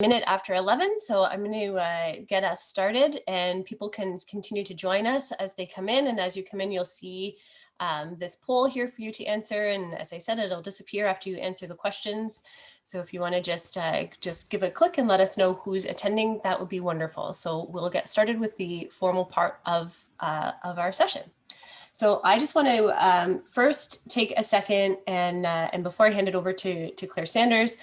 Minute after 11, so I'm going to get us started, and people can continue to join us as they come in. And as you come in, you'll see this poll here for you to answer. And as I said, it'll disappear after you answer the questions. So if you want to just give a click and let us know who's attending, that would be wonderful. So we'll get started with the formal part of our session. So I just want to first take a second and before I hand it over to Claire Sanders,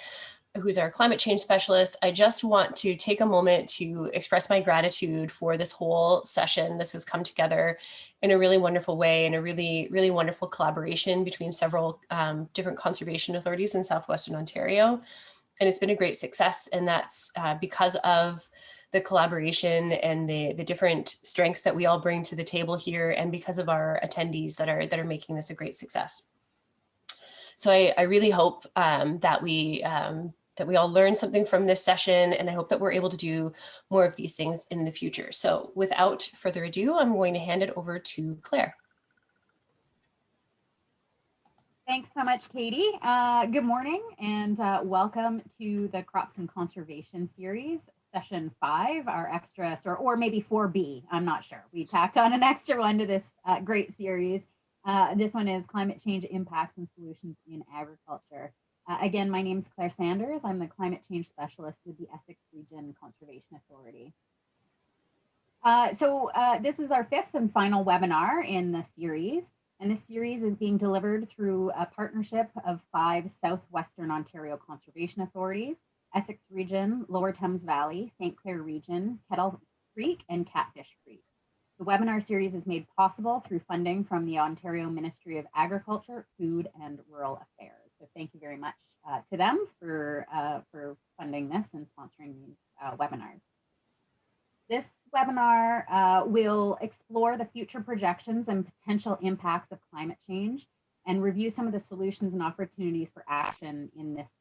who's our climate change specialist, I just want to take a moment to express my gratitude for this whole session. This has come together in a really wonderful way, and a really, really wonderful collaboration between several different conservation authorities in southwestern Ontario. And it's been a great success, and that's because of the collaboration and the different strengths that we all bring to the table here, and because of our attendees that are making this a great success. So I really hope that we all learn something from this session, and I hope that we're able to do more of these things in the future. So without further ado, I'm going to hand it over to Claire. Thanks so much, Katie. Good morning and welcome to the Crops and Conservation Series, Session 5, our extra, or maybe 4B, I'm not sure. We tacked on an extra one to this great series. This one is Climate Change Impacts and Solutions in Agriculture. Again, my name is Claire Sanders. I'm the Climate Change Specialist with the Essex Region Conservation Authority. This is our 5th and final webinar in the series, and this series is being delivered through a partnership of 5 southwestern Ontario conservation authorities: Essex Region, Lower Thames Valley, St. Clair Region, Kettle Creek, and Catfish Creek. The webinar series is made possible through funding from the Ontario Ministry of Agriculture, Food and Rural Affairs. So thank you very much to them for funding this and sponsoring these webinars. This webinar will explore the future projections and potential impacts of climate change and review some of the solutions and opportunities for action in this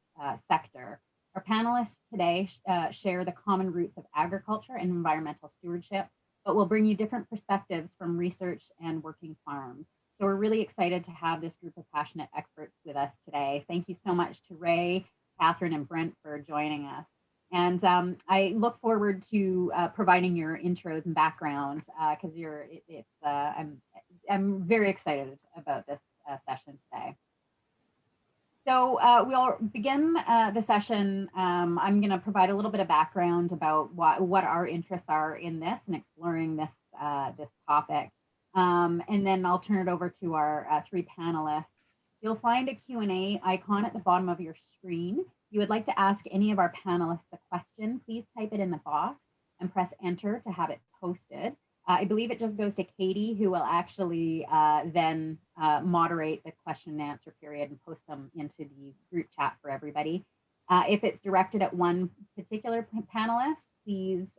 sector. Our panelists today share the common roots of agriculture and environmental stewardship, but we'll bring you different perspectives from research and working farms. So we're really excited to have this group of passionate experts with us today. Thank you so much to Ray, Catherine, and Brent for joining us. And I look forward to providing your intros and background because I'm very excited about this session today. So we'll begin the session. I'm going to provide a little bit of background about what our interests are in this and exploring this topic. And then I'll turn it over to our 3 panelists. You'll find a Q&A icon at the bottom of your screen. If you would like to ask any of our panelists a question, please type it in the box and press enter to have it posted. I believe it just goes to Katie, who will actually then moderate the question and answer period and post them into the group chat for everybody. If it's directed at one particular panelist, please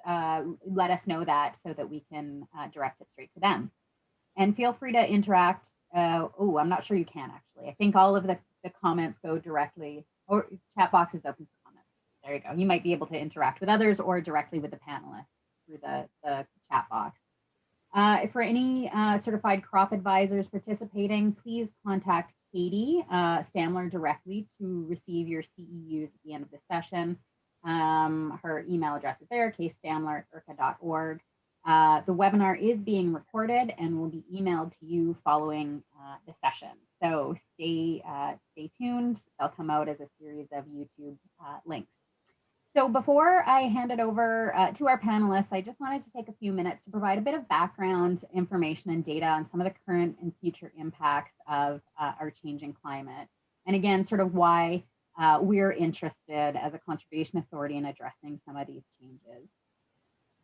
let us know that so that we can direct it straight to them. And feel free to interact. Oh, I'm not sure you can actually. I think all of the comments go directly, or chat box is open for comments. There you go. You might be able to interact with others or directly with the panelists through the chat box. For any certified crop advisors participating, please contact Katie Stamler directly to receive your CEUs at the end of the session. Her email address is there, kstamler@irca.org. The webinar is being recorded and will be emailed to you following the session. So stay tuned. They'll come out as a series of YouTube links. So before I hand it over to our panelists, I just wanted to take a few minutes to provide a bit of background information and data on some of the current and future impacts of our changing climate. And again, sort of why we're interested as a conservation authority in addressing some of these changes.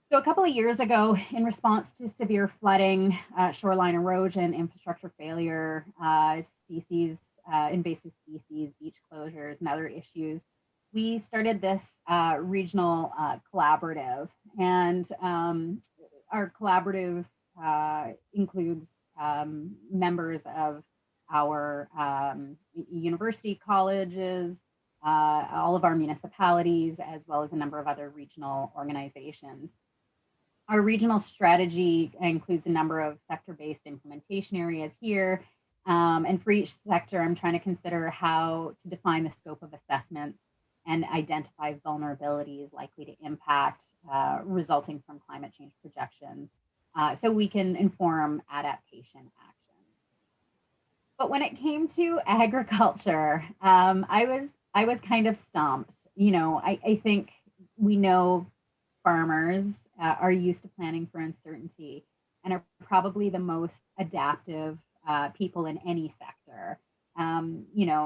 So a couple of years ago, in response to severe flooding, shoreline erosion, infrastructure failure, invasive species, beach closures, and other issues, we started this regional collaborative. And our collaborative includes members of our university colleges, all of our municipalities, as well as a number of other regional organizations. Our regional strategy includes a number of sector-based implementation areas here. And for each sector, I'm trying to consider how to define the scope of assessments and identify vulnerabilities likely to impact resulting from climate change projections, so we can inform adaptation actions. But when it came to agriculture, I was kind of stumped. I think we know farmers are used to planning for uncertainty and are probably the most adaptive people in any sector.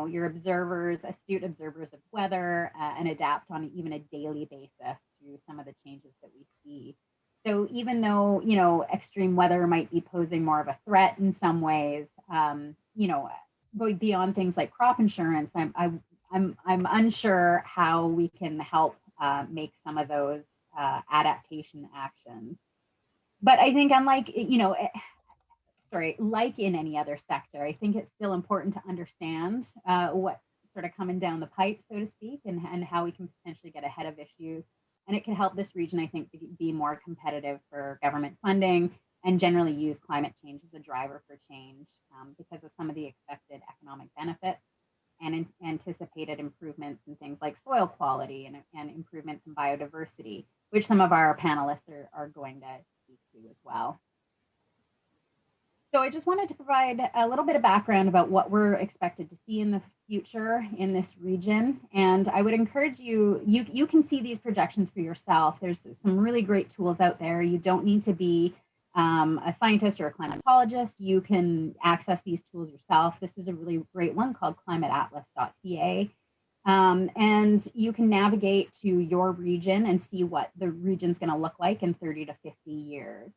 Your observers, astute observers of weather, and adapt on even a daily basis to some of the changes that we see. So even though extreme weather might be posing more of a threat in some ways, going beyond things like crop insurance, I'm unsure how we can help make some of those adaptation actions. But I think unlike like in any other sector, I think it's still important to understand what's sort of coming down the pipe, so to speak, and how we can potentially get ahead of issues. And it can help this region, I think, be more competitive for government funding and generally use climate change as a driver for change because of some of the expected economic benefits and anticipated improvements in things like soil quality and improvements in biodiversity, which some of our panelists are going to speak to as well. So I just wanted to provide a little bit of background about what we're expected to see in the future in this region. And I would encourage you can see these projections for yourself. There's some really great tools out there. You don't need to be a scientist or a climatologist. You can access these tools yourself. This is a really great one called climateatlas.ca. And you can navigate to your region and see what the region's going to look like in 30 to 50 years.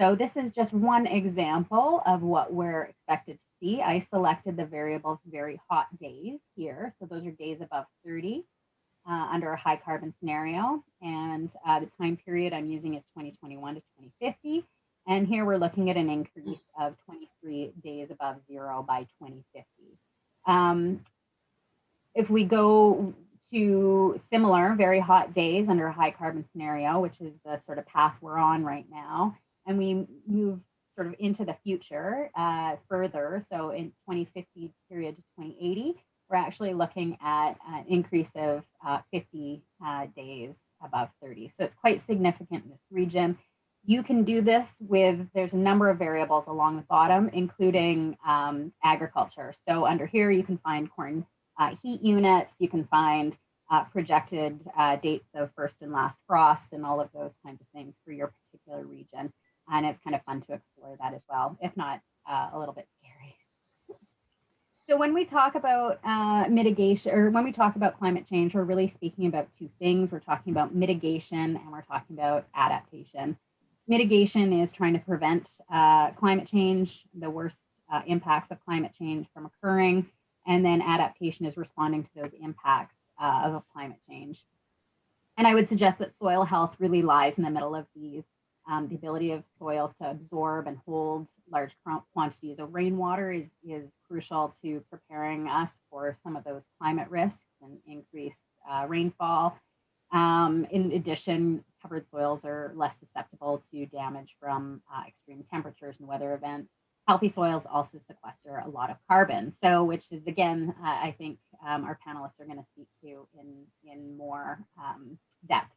So this is just one example of what we're expected to see. I selected the variable very hot days here. So those are days above 30 under a high carbon scenario. And the time period I'm using is 2021 to 2050. And here we're looking at an increase of 23 days above zero by 2050. If we go to similar very hot days under a high carbon scenario, which is the sort of path we're on right now, and we move sort of into the future further, so in 2050 period to 2080, we're actually looking at an increase of 50 days above 30. So it's quite significant in this region. You can do this there's a number of variables along the bottom, including agriculture. So under here, you can find corn heat units, you can find projected dates of first and last frost and all of those kinds of things for your particular region. And it's kind of fun to explore that as well, if not a little bit scary. So when we talk about mitigation, or when we talk about climate change, we're really speaking about two things. We're talking about mitigation and we're talking about adaptation. Mitigation is trying to prevent climate change, the worst impacts of climate change from occurring. And then adaptation is responding to those impacts of climate change. And I would suggest that soil health really lies in the middle of these. The ability of soils to absorb and hold large quantities of rainwater is crucial to preparing us for some of those climate risks and increased rainfall. In addition, covered soils are less susceptible to damage from extreme temperatures and weather events. Healthy soils also sequester a lot of carbon, so which is, again, I think our panelists are going to speak to in more depth.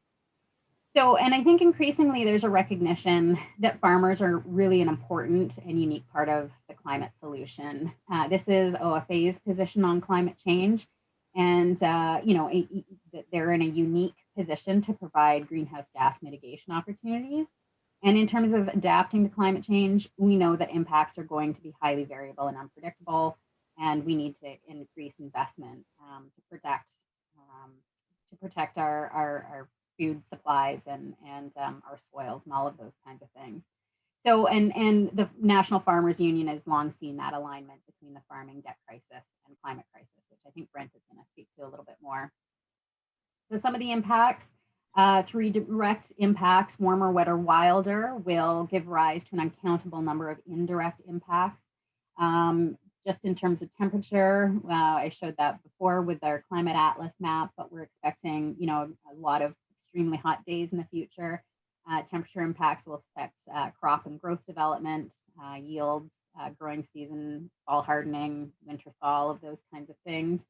So, and I think increasingly there's a recognition that farmers are really an important and unique part of the climate solution. This is OFA's position on climate change, and they're in a unique position to provide greenhouse gas mitigation opportunities. And in terms of adapting to climate change, we know that impacts are going to be highly variable and unpredictable, and we need to increase investment to protect our food supplies and our soils and all of those kinds of things. So, and the National Farmers Union has long seen that alignment between the farming debt crisis and climate crisis, which I think Brent is going to speak to a little bit more. So some of the impacts, three direct impacts: warmer, wetter, wilder, will give rise to an uncountable number of indirect impacts. Just in terms of temperature, I showed that before with our climate atlas map, but we're expecting, a lot of extremely hot days in the future. Temperature impacts will affect crop and growth development, yields, growing season, fall hardening, winter thaw, all of those kinds of things.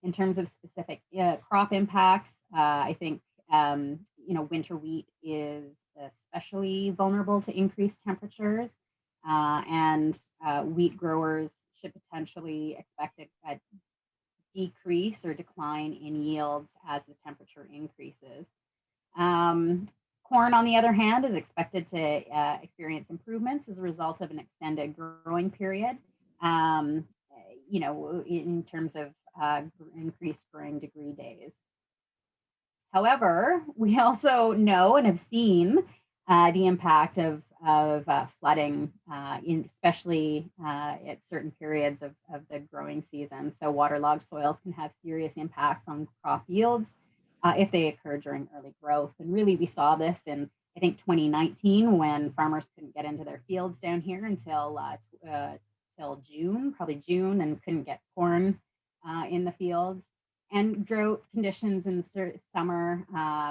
In terms of specific crop impacts, I think winter wheat is especially vulnerable to increased temperatures, and wheat growers should potentially expect a decrease or decline in yields as the temperature increases. Corn, on the other hand, is expected to experience improvements as a result of an extended growing period, in terms of increased growing degree days. However, we also know and have seen the impact of flooding, especially at certain periods of the growing season. So waterlogged soils can have serious impacts on crop yields if they occur during early growth. And really, we saw this in, I think, 2019, when farmers couldn't get into their fields down here until June, probably June, and couldn't get corn in the fields. And drought conditions in the summer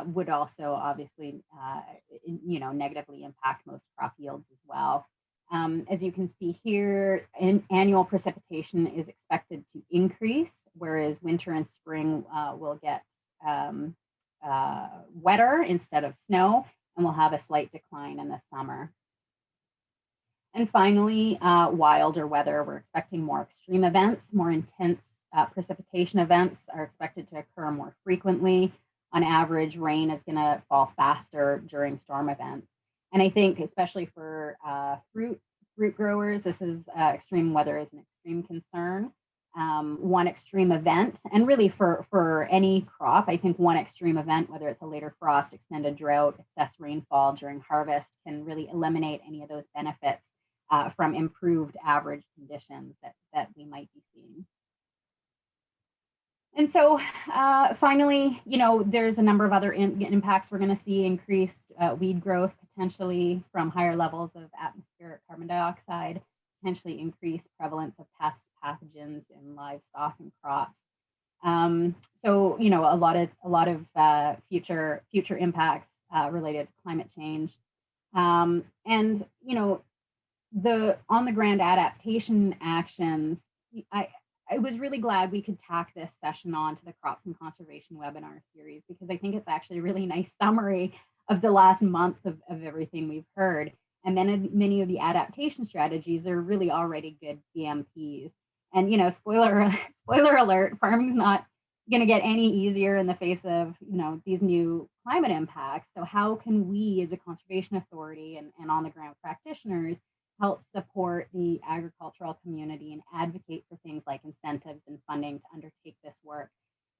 would also obviously, negatively impact most crop yields as well. As you can see here, annual precipitation is expected to increase, whereas winter and spring will get wetter instead of snow, and we'll have a slight decline in the summer. And finally, wilder weather. We're expecting more extreme events, more intense precipitation events are expected to occur more frequently. On average, rain is going to fall faster during storm events. And I think especially for fruit growers, this is extreme weather is an extreme concern. One extreme event, and really for any crop, I think one extreme event, whether it's a later frost, extended drought, excess rainfall during harvest, can really eliminate any of those benefits from improved average conditions that we might be seeing. And so finally, there's a number of other impacts. We're going to see increased weed growth, potentially from higher levels of atmospheric carbon dioxide, potentially increased prevalence of pests, pathogens in livestock and crops. So, a lot of future impacts related to climate change. And, the on-the-ground adaptation actions, I was really glad we could tack this session on to the Crops and Conservation webinar series, because I think it's actually a really nice summary of the last month of everything we've heard. And then many of the adaptation strategies are really already good BMPs. And, spoiler alert, farming's not going to get any easier in the face of, these new climate impacts. So how can we as a conservation authority and on-the-ground practitioners help support the agricultural community and advocate for things like incentives and funding to undertake this work,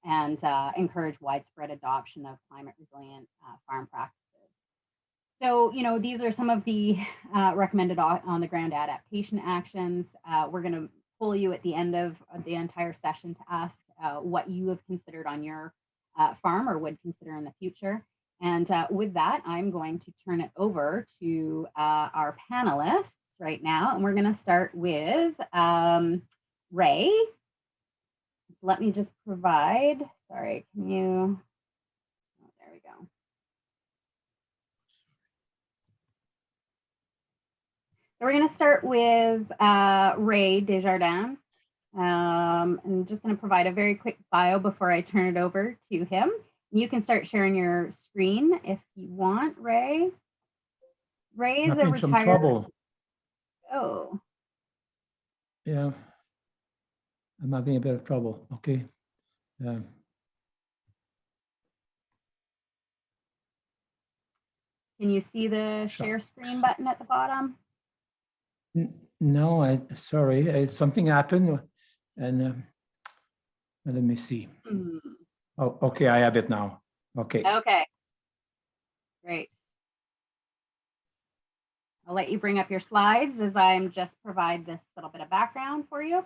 and encourage widespread adoption of climate resilient farm practices. So, these are some of the recommended on-the-ground adaptation actions. We're going to pull you at the end of the entire session to ask what you have considered on your farm or would consider in the future. And with that, I'm going to turn it over to our panelists right now. And we're going to start with Ray. So let me just provide, sorry, can you, oh, there we go. So we're going to start with Ray Desjardins. I'm just going to provide a very quick bio before I turn it over to him. You can start sharing your screen if you want, Ray. Ray is a retired. Some trouble. Oh. Yeah. I'm having a bit of trouble. Okay. Can you see the share screen button at the bottom? No, sorry. Something happened, and let me see. Oh, okay. I have it now. Okay. Okay. Great. I'll let you bring up your slides as I'm just provide this little bit of background for you.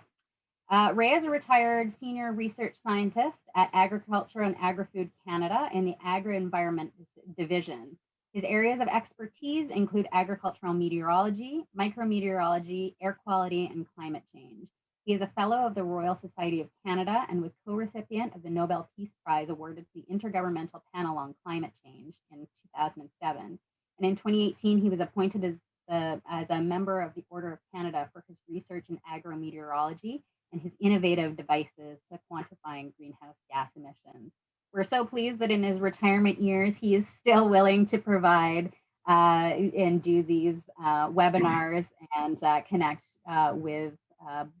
Ray is a retired senior research scientist at Agriculture and Agri-Food Canada in the Agri-Environmental division. His areas of expertise include agricultural meteorology, micrometeorology, air quality, and climate change. He is a fellow of the Royal Society of Canada and was co-recipient of the Nobel Peace Prize awarded to the Intergovernmental Panel on Climate Change in 2007. And in 2018, he was appointed as a member of the Order of Canada for his research in agrometeorology and his innovative devices to quantifying greenhouse gas emissions. We're so pleased that in his retirement years, he is still willing to provide and do these webinars and connect with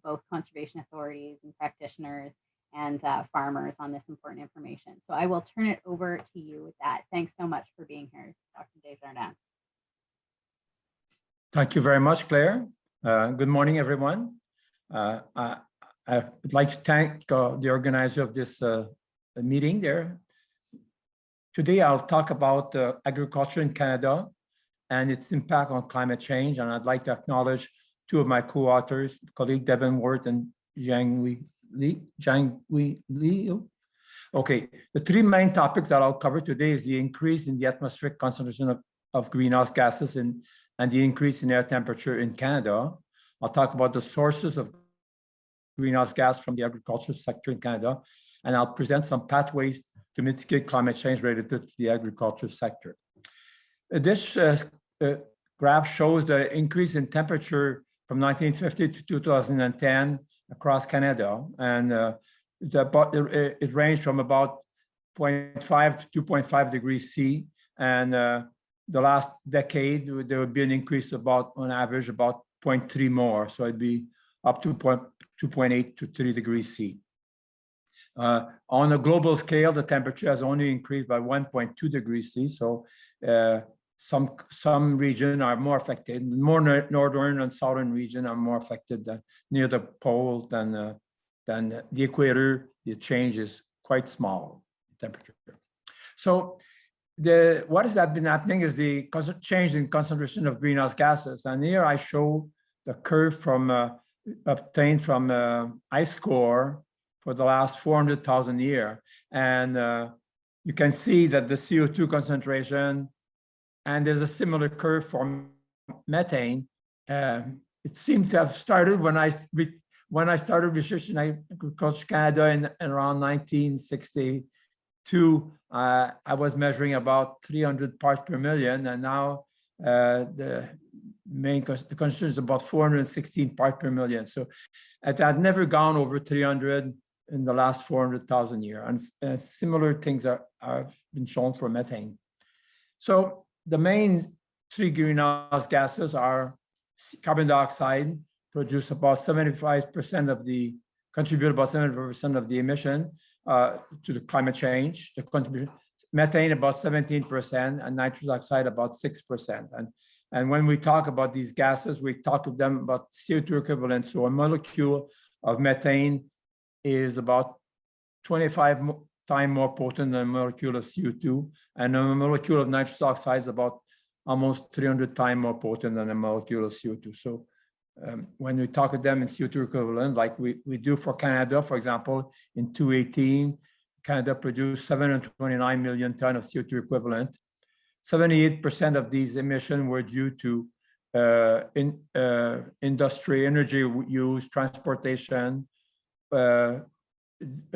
both conservation authorities and practitioners and farmers on this important information. So I will turn it over to you with that. Thanks so much for being here, Dr. Desjardins. Thank you very much, Claire. Good morning, everyone. I would like to thank the organizer of this meeting there. Today, I'll talk about agriculture in Canada and its impact on climate change. And I'd like to acknowledge two of my co-authors, colleague Devin Worth and Jianghui Liu. Okay, the three main topics that I'll cover today is the increase in the atmospheric concentration of greenhouse gases and the increase in air temperature in Canada. I'll talk about the sources of greenhouse gas from the agriculture sector in Canada, and I'll present some pathways to mitigate climate change related to the agriculture sector. This graph shows the increase in temperature from 1950 to 2010 across Canada, and it ranged from about 0.5 to 2.5 degrees C, and the last decade there would be an increase about, on average, about 0.3 more, so it'd be up to 2.8 to 3 degrees C. On a global scale, the temperature has only increased by 1.2 degrees C, so some regions are more affected. More northern and southern regions are more affected than near the pole than the equator. The change is quite small temperature. So what has been happening is the change in concentration of greenhouse gases. And here I show the curve from obtained from ice core for the last 400,000 years. And you can see that the CO2 concentration, and there's a similar curve for methane. It seems to have started when I started research in Agriculture Canada in around 1962. I was measuring about 300 parts per million, and now the concentration is about 416 parts per million. So it had never gone over 300 in the last 400,000 years, and similar things have been shown for methane. So the main three greenhouse gases are carbon dioxide, produce about 75% of the, contribute about 75% of the emission to the climate change, the contribution. Methane about 17%, and nitrous oxide about 6%. And when we talk about these gases, we talk to them about CO2 equivalent. So a molecule of methane is about 25 times more potent than a molecule of CO2, and a molecule of nitrous oxide is about almost 300 times more potent than a molecule of CO2. So when we talk to them in CO2 equivalent, like we do for Canada, for example, in 2018, Canada produced 729 million tons of CO2 equivalent. 78% of these emissions were due to industry, energy use, transportation,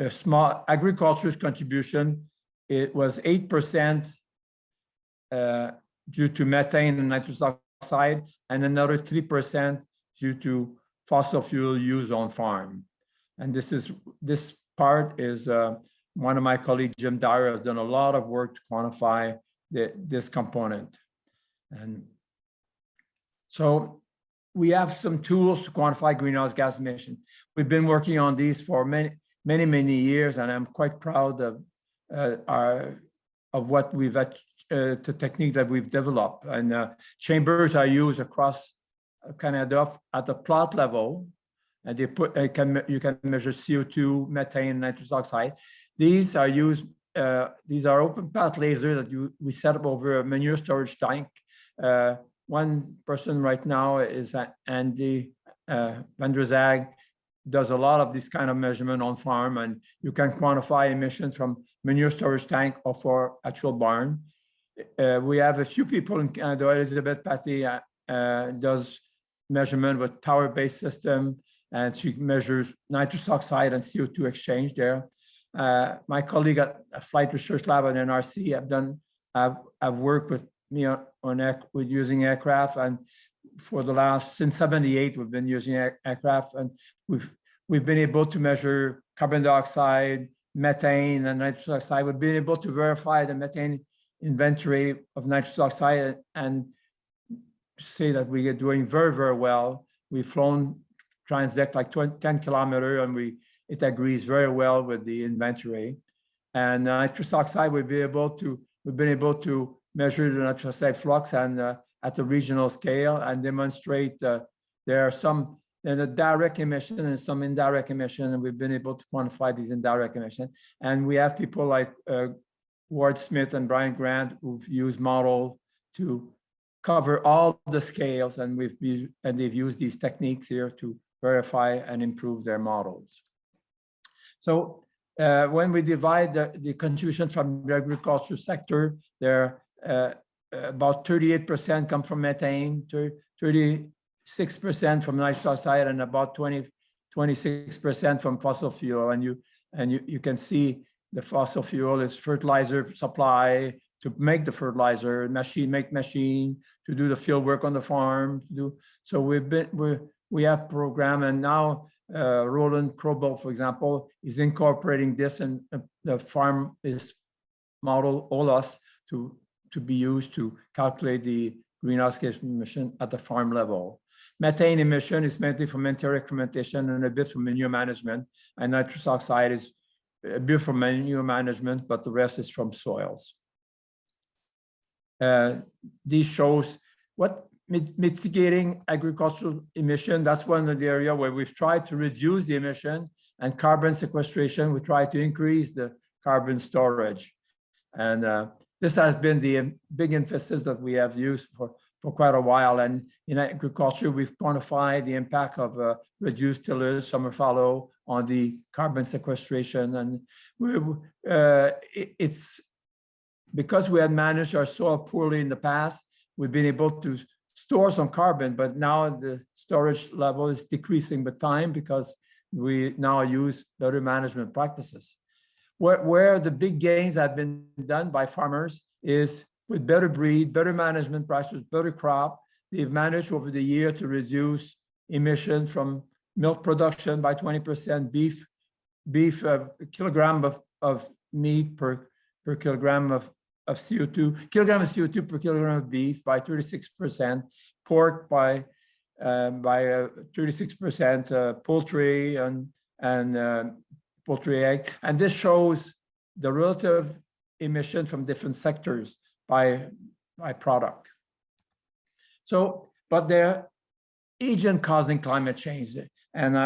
small agriculture's contribution. It was 8% due to methane and nitrous oxide, and another 3% due to fossil fuel use on farm. And this part is one of my colleagues, Jim Dyer, has done a lot of work to quantify this component. And so we have some tools to quantify greenhouse gas emission. We've been working on these for many years, and I'm quite proud of what we've the technique that we've developed. And chambers are used across Canada at the plot level, and they you can measure CO2, methane, nitrous oxide. These are used. These are open path lasers that we set up over a manure storage tank. One person right now is Andy van der Zag, does a lot of this kind of measurement on farm, and you can quantify emissions from manure storage tank or for actual barn. We have a few people in Canada. Elizabeth Patty does measurement with power-based system, and she measures nitrous oxide and CO2 exchange there. My colleague at Flight Research Lab at NRC have worked with me with using aircraft, and for the last, since '78, we've been using aircraft, and we've been able to measure carbon dioxide, methane, and nitrous oxide. We've been able to verify the methane inventory of nitrous oxide and say that we are doing very, very well. We've flown transect like 10 kilometers, and it agrees very well with the inventory. And nitrous oxide, we've been able to measure the nitrous oxide flux and at the regional scale and demonstrate there are some direct emission and some indirect emission, and we've been able to quantify these indirect emissions. And we have people like Ward Smith and Brian Grant who've used model to cover all the scales, and they've used these techniques here to verify and improve their models. So when we divide the contribution from the agriculture sector, there about 38% come from methane, 36% from nitrous oxide, and about 26% from fossil fuel. And you can see the fossil fuel is fertilizer supply to make the fertilizer, make machine to do the field work on the farm. So we have program, and now Roland Krobel, for example, is incorporating this in the farm is model OLAS to be used to calculate the greenhouse gas emission at the farm level. Methane emission is mainly from enteric fermentation and a bit from manure management, and nitrous oxide is a bit from manure management, but the rest is from soils. This shows what mitigating agricultural emission. That's one of the areas where we've tried to reduce the emission, and carbon sequestration, we try to increase the carbon storage. And this has been the big emphasis that we have used for quite a while. And in agriculture, we've quantified the impact of reduced tillage, summer fallow on the carbon sequestration. And it's because we had managed our soil poorly in the past, we've been able to store some carbon, but now the storage level is decreasing with time because we now use better management practices. Where the big gains have been done by farmers is with better breed, better management practices, better crop. They've managed over the year to reduce emissions from milk production by 20%, beef kilogram of meat per kilogram of CO2, kilogram of CO2 per kilogram of beef by 36%, pork by 36%, poultry and poultry egg. And this shows the relative emission from different sectors by product. So, but they're agent causing climate change. And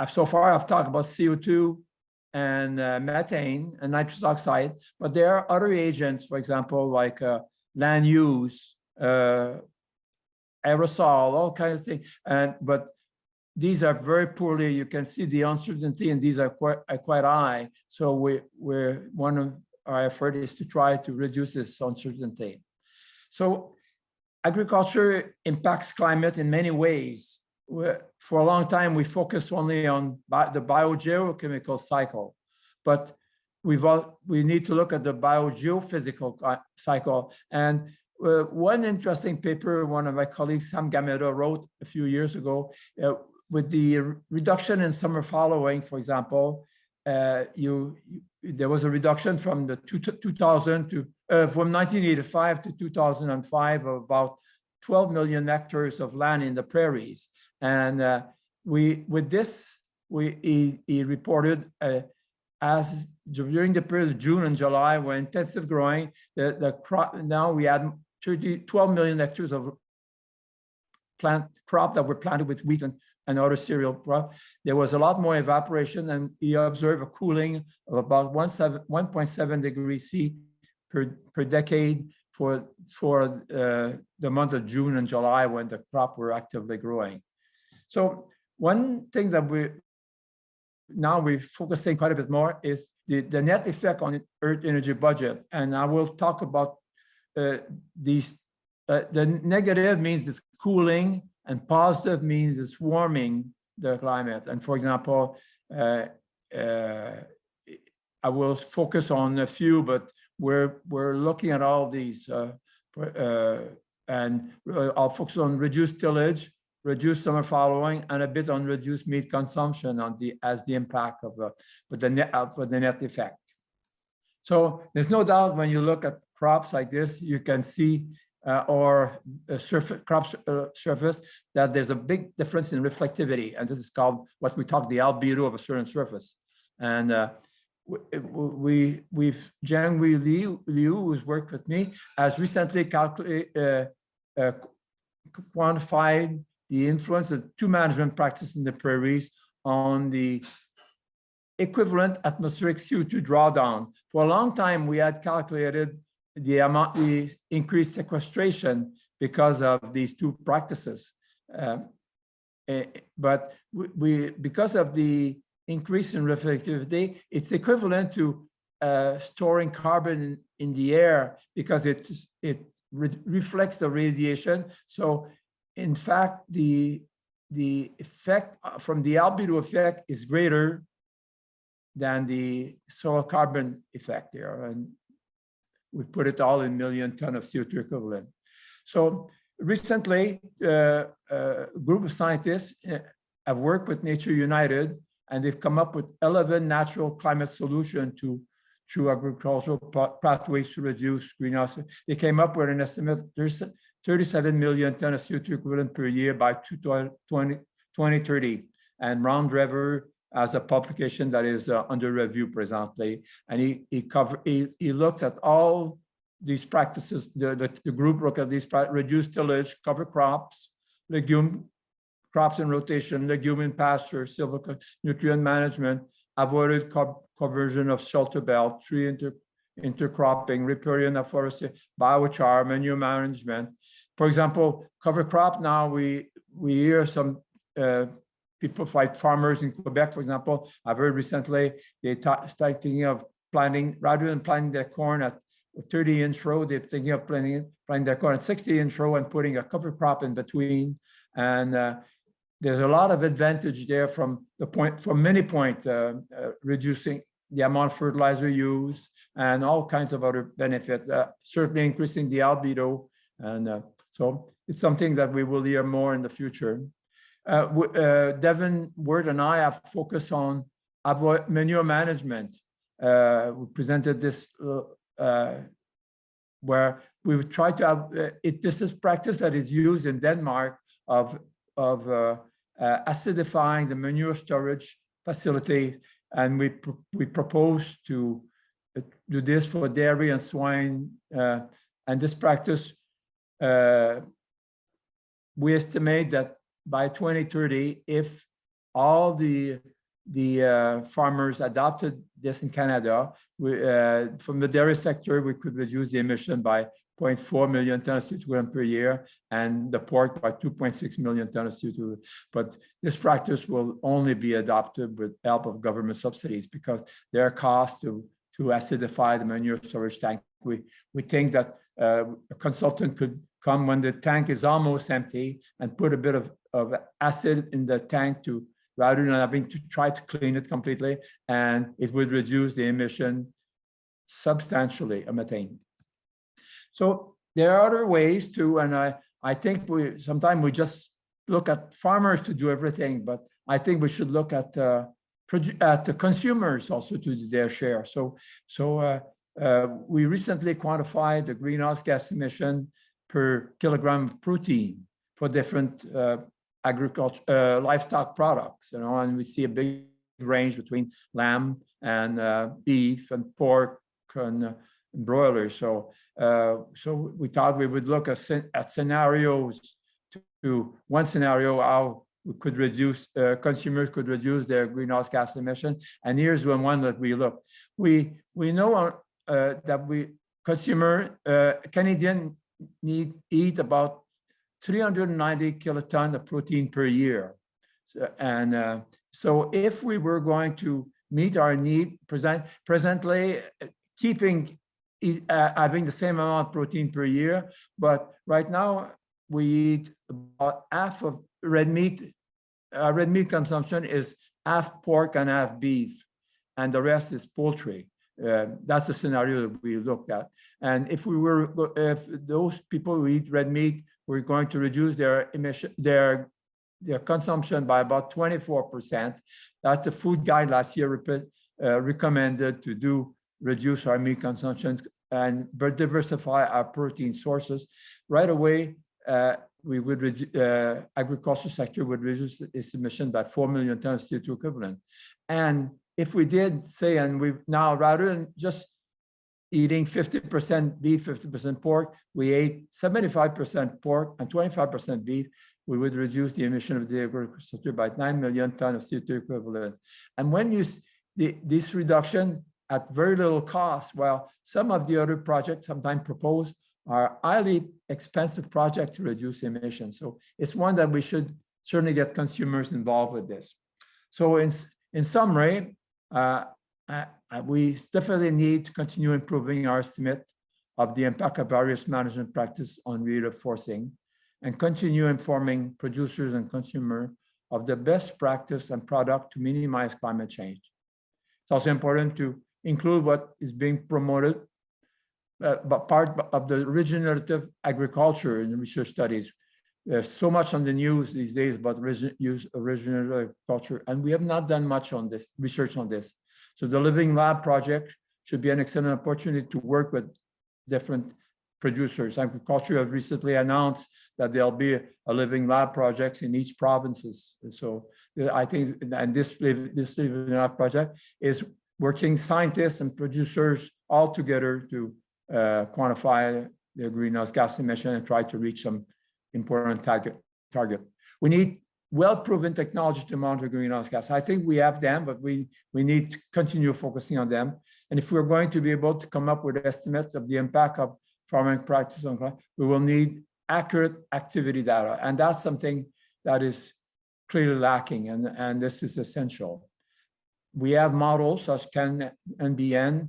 so far I've talked about CO2 and methane and nitrous oxide, but there are other agents, for example, like land use, aerosol, all kinds of things. But these are very poorly, you can see the uncertainty, and these are quite high. So one of our effort is to try to reduce this uncertainty. So agriculture impacts climate in many ways. For a long time, we focused only on the biogeochemical cycle, but we need to look at the biogeophysical cycle. And one interesting paper, one of my colleagues, Sam Gameda, wrote a few years ago, with the reduction in summer following, for example, there was a reduction from the 2000 to from 1985 to 2005 of about 12 million hectares of land in the prairies. And he reported as during the period of June and July, where intensive growing, the crop, now we had 12 million hectares of crop that were planted with wheat and other cereal crop. There was a lot more evaporation, and he observed a cooling of about 1.7 degrees C per decade for the month of June and July, when the crop were actively growing. So one thing that we're focusing quite a bit more is the net effect on Earth energy budget. And I will talk about these. The negative means it's cooling, and positive means it's warming the climate. And for example, I will focus on a few, but we're looking at all these, and I'll focus on reduced tillage, reduced summer following, and a bit on reduced meat consumption as the impact of the net effect. So there's no doubt when you look at crops like this, you can see or surface that there's a big difference in reflectivity, and this is called what we talk the albedo of a certain surface. And Jiang Wei Liu, who's worked with me, has recently quantified the influence of two management practices in the prairies on the equivalent atmospheric CO2 drawdown. For a long time, we had calculated the amount we increased sequestration because of these two practices. But because of the increase in reflectivity, it's equivalent to storing carbon in the air because it reflects the radiation. So in fact, the effect from the albedo effect is greater than the soil carbon effect there. And we put it all in million ton of CO2 equivalent. So recently, a group of scientists have worked with Nature United, and they've come up with 11 natural climate solutions through agricultural pathways to reduce greenhouse. They came up with an estimate, there's 37 million ton of CO2 equivalent per year by 2030. And Round River has a publication that is under review presently. And he looked at all these practices. The group looked at these, reduced tillage, cover crops, legume crops in rotation, legume in pasture, silviculture, nutrient management, avoided conversion of shelter belt, tree intercropping, riparian afforestation, biochar, manure management. For example, cover crop now, we hear some people like farmers in Quebec, for example, I've heard recently, they start thinking of planting, rather than planting their corn at 30-inch row, they're thinking of planting their corn at 60-inch row and putting a cover crop in between. And there's a lot of advantage there from many points, reducing the amount of fertilizer used and all kinds of other benefits, certainly increasing the albedo. And so it's something that we will hear more in the future. Devin Word and I have focused on manure management. We presented this where we would try to have this is practice that is used in Denmark of acidifying the manure storage facility, and we propose to do this for dairy and swine. And this practice, we estimate that by 2030, if all the farmers adopted this in Canada, from the dairy sector, we could reduce the emission by 0.4 million tons of CO2 per year, and the pork by 2.6 million tons of CO2. But this practice will only be adopted with help of government subsidies because their cost to acidify the manure storage tank. We think that a consultant could come when the tank is almost empty and put a bit of acid in the tank rather than having to try to clean it completely, and it would reduce the emission substantially of methane. So there are other ways too, and I think sometimes we just look at farmers to do everything, but I think we should look at the consumers also to do their share. So we recently quantified the greenhouse gas emission per kilogram of protein for different agriculture livestock products, and we see a big range between lamb and beef and pork and broilers. So we thought we would look at scenarios. One scenario how we could reduce consumers could reduce their greenhouse gas emission, and here's one that we look. We know that Canadian eat about 390 kilotons of protein per year. So if we were going to meet our need presently, keeping having the same amount of protein per year, but right now we eat about half of red meat. Red meat consumption is half pork and half beef, and the rest is poultry. That's the scenario that we looked at. And if those people who eat red meat were going to reduce their their consumption by about 24%. That's the food guide last year recommended to reduce our meat consumption and diversify our protein sources. Right away, we would agriculture sector would reduce its emission by 4 million tons of CO2 equivalent. And if we did say, and we now, rather than just eating 50% beef, 50% pork, we ate 75% pork and 25% beef, we would reduce the emission of the agriculture sector by 9 million tons of CO2 equivalent. And when you this reduction at very little cost, while some of the other projects sometimes proposed are highly expensive projects to reduce emissions. So it's one that we should certainly get consumers involved with this. So in summary, we definitely need to continue improving our estimate of the impact of various management practices on reinforcing and continue informing producers and consumers of the best practice and product to minimize climate change. It's also important to include what is being promoted, but part of the regenerative agriculture in research studies. There's so much on the news these days about use of regenerative agriculture, and we have not done much on this research on this. So the Living Lab project should be an excellent opportunity to work with different producers. Agriculture has recently announced that there'll be a Living Lab project in each provinces. And so I think, and this Living Lab project is working scientists and producers all together to quantify the greenhouse gas emission and try to reach some important target. We need well-proven technology to monitor greenhouse gas. I think we have them, but we need to continue focusing on them. And if we're going to be able to come up with estimates of the impact of farming practices on climate, we will need accurate activity data. And that's something that is clearly lacking, and this is essential. We have models such as NBN,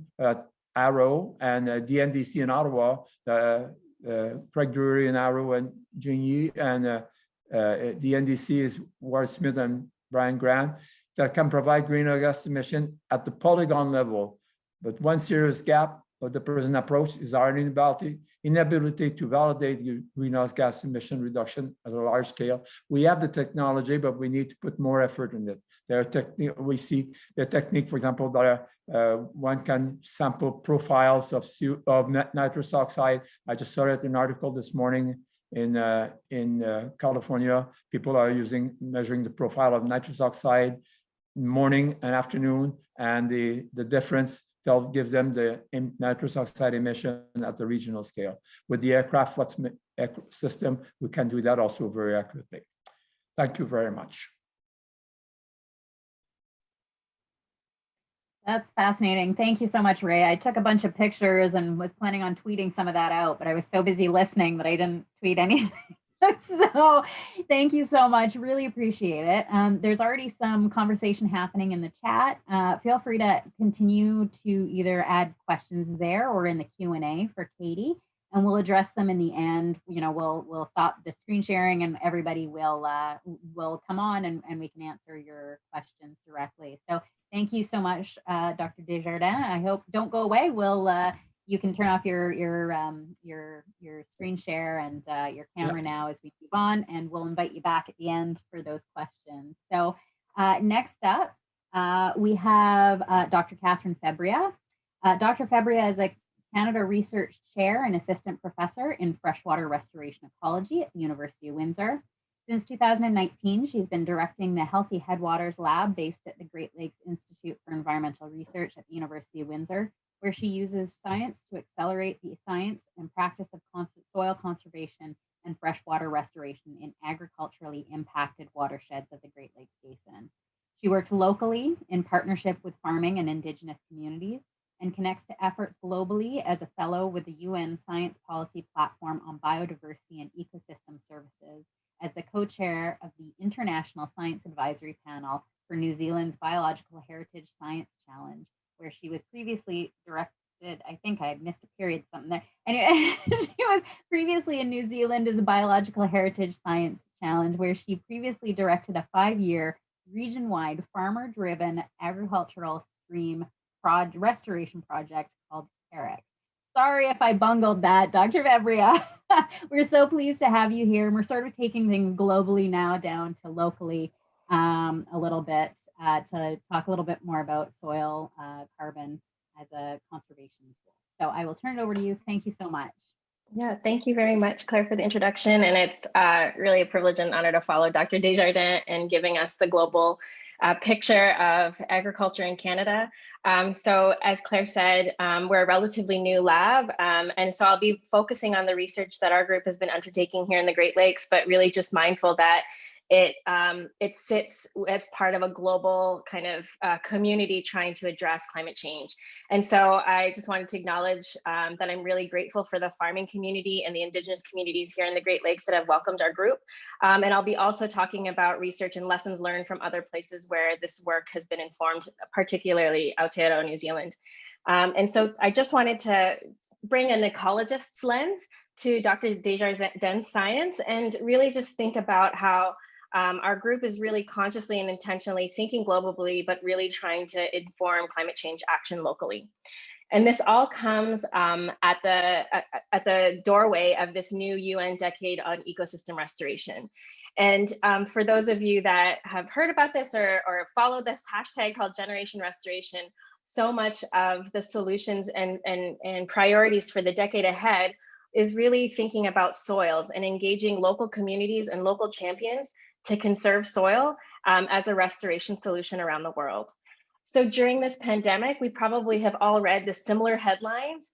Arrow, and DNDC in Ottawa, Craig Drury in Arrow, and Gigny, and the NDC is Ward Smith and Brian Grant, that can provide greenhouse gas emission at the polygon level. But one serious gap of the present approach is our inability to validate greenhouse gas emission reduction at a large scale. We have the technology, but we need to put more effort in it. There are we see the technique, for example, that one can sample profiles of nitrous oxide. I just saw it in an article this morning in California. People are measuring the profile of nitrous oxide morning and afternoon, and the difference gives them the nitrous oxide emission at the regional scale. With the aircraft system, we can do that also very accurately. Thank you very much. That's fascinating. Thank you so much, Ray. I took a bunch of pictures and was planning on tweeting some of that out, but I was so busy listening that I didn't tweet anything. So thank you so much. Really appreciate it. There's already some conversation happening in the chat. Feel free to continue to either add questions there or in the Q&A for Katie, and we'll address them in the end. You know, we'll stop the screen sharing and everybody will come on and we can answer your questions directly. So thank you so much, Dr. Desjardins. I hope, don't go away. You can turn off your screen share and your camera now as we move on, and we'll invite you back at the end for those questions. So next up, we have Dr. Catherine Febria. Dr. Febria is a Canada Research Chair and Assistant Professor in Freshwater Restoration Ecology at the University of Windsor. Since 2019, she's been directing the Healthy Headwaters Lab based at the Great Lakes Institute for Environmental Research at the University of Windsor, where she uses science to accelerate the science and practice of soil conservation and freshwater restoration in agriculturally impacted watersheds of the Great Lakes Basin. She works locally in partnership with farming and Indigenous communities and connects to efforts globally as a fellow with the UN Science Policy Platform on Biodiversity and Ecosystem Services, as the co-chair of the International Science Advisory Panel for New Zealand's Biological Heritage Science Challenge, where she was previously directed, I think I missed a period, something there. Anyway, she was previously in New Zealand as a Biological Heritage Science Challenge, where she previously directed a 5-year region-wide farmer-driven agricultural stream restoration project called CAREX. sorry if I bungled that, Dr. Febria. We're so pleased to have you here. And we're sort of taking things globally now down to locally a little bit to talk a little bit more about soil carbon as a conservation tool. So I will turn it over to you. Thank you so much. Yeah, thank you very much, Claire, for the introduction. And it's really a privilege and honor to follow Dr. Desjardins in giving us the global picture of agriculture in Canada. So as Claire said, we're a relatively new lab. And so I'll be focusing on the research that our group has been undertaking here in the Great Lakes, but really just mindful that it sits as part of a global kind of community trying to address climate change. And so I just wanted to acknowledge that I'm really grateful for the farming community and the Indigenous communities here in the Great Lakes that have welcomed our group. And I'll be also talking about research and lessons learned from other places where this work has been informed, particularly Aotearoa, New Zealand. And so I just wanted to bring an ecologist's lens to Dr. Desjardins' science and really just think about how our group is really consciously and intentionally thinking globally, but really trying to inform climate change action locally. And this all comes at the doorway of this new UN decade on ecosystem restoration. And for those of you that have heard about this or follow this hashtag called Generation Restoration, so much of the solutions and priorities for the decade ahead is really thinking about soils and engaging local communities and local champions to conserve soil as a restoration solution around the world. So during this pandemic, we probably have all read the similar headlines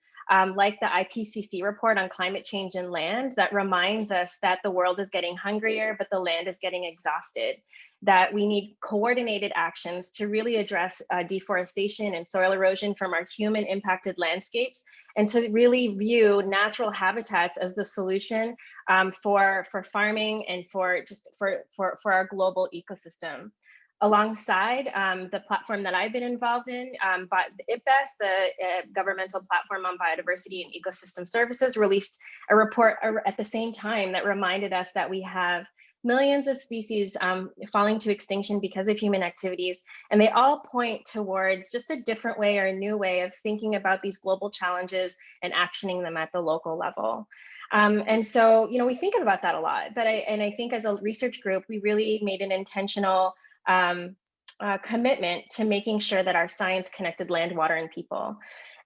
like the IPCC report on climate change and land that reminds us that the world is getting hungrier, but the land is getting exhausted, that we need coordinated actions to really address deforestation and soil erosion from our human impacted landscapes, and to really view natural habitats as the solution for farming and for our global ecosystem. Alongside the platform that I've been involved in, but IPBES, the governmental platform on biodiversity and ecosystem services, released a report at the same time that reminded us that we have millions of species falling to extinction because of human activities. And they all point towards just a different way or a new way of thinking about these global challenges and actioning them at the local level. And so, we think about that a lot, but I think as a research group, we really made an intentional commitment to making sure that our science connected land, water, and people.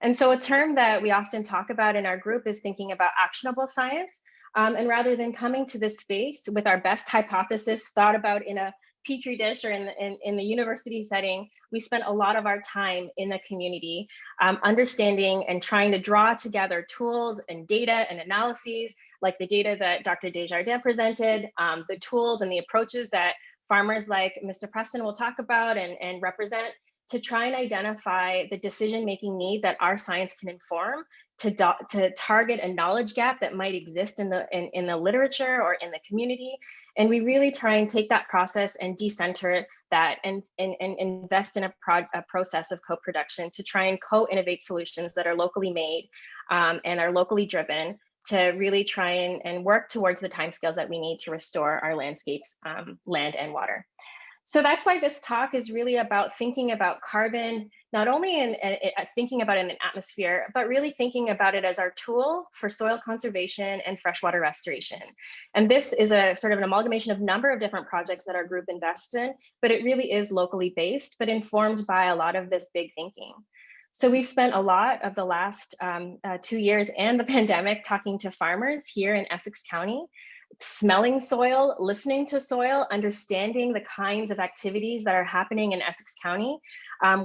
And so a term that we often talk about in our group is thinking about actionable science. And rather than coming to this space with our best hypothesis thought about in a petri dish or in the university setting, we spent a lot of our time in the community understanding and trying to draw together tools and data and analyses, like the data that Dr. Desjardins presented, the tools and the approaches that farmers like Mr. Preston will talk about and represent, to try and identify the decision-making need that our science can inform to target a knowledge gap that might exist in the literature or in the community. And we really try and take that process and decenter that and invest in a process of co-production to try and co-innovate solutions that are locally made and are locally driven, to really try and work towards the timescales that we need to restore our landscapes, land and water. So that's why this talk is really about thinking about carbon, not only in thinking about it in an atmosphere, but really thinking about it as our tool for soil conservation and freshwater restoration. And this is a sort of an amalgamation of a number of different projects that our group invests in, but it really is locally based, but informed by a lot of this big thinking. So we've spent a lot of the last 2 years and the pandemic talking to farmers here in Essex County, smelling soil, listening to soil, understanding the kinds of activities that are happening in Essex County,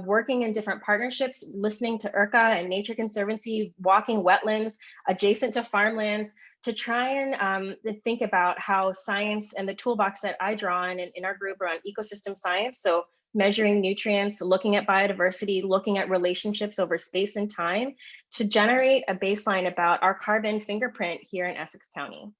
working in different partnerships, listening to IRCA and Nature Conservancy, walking wetlands adjacent to farmlands, to try and think about how science and the toolbox that I draw on in our group around ecosystem science, so measuring nutrients, looking at biodiversity, looking at relationships over space and time, to generate a baseline about our carbon fingerprint here in Essex County.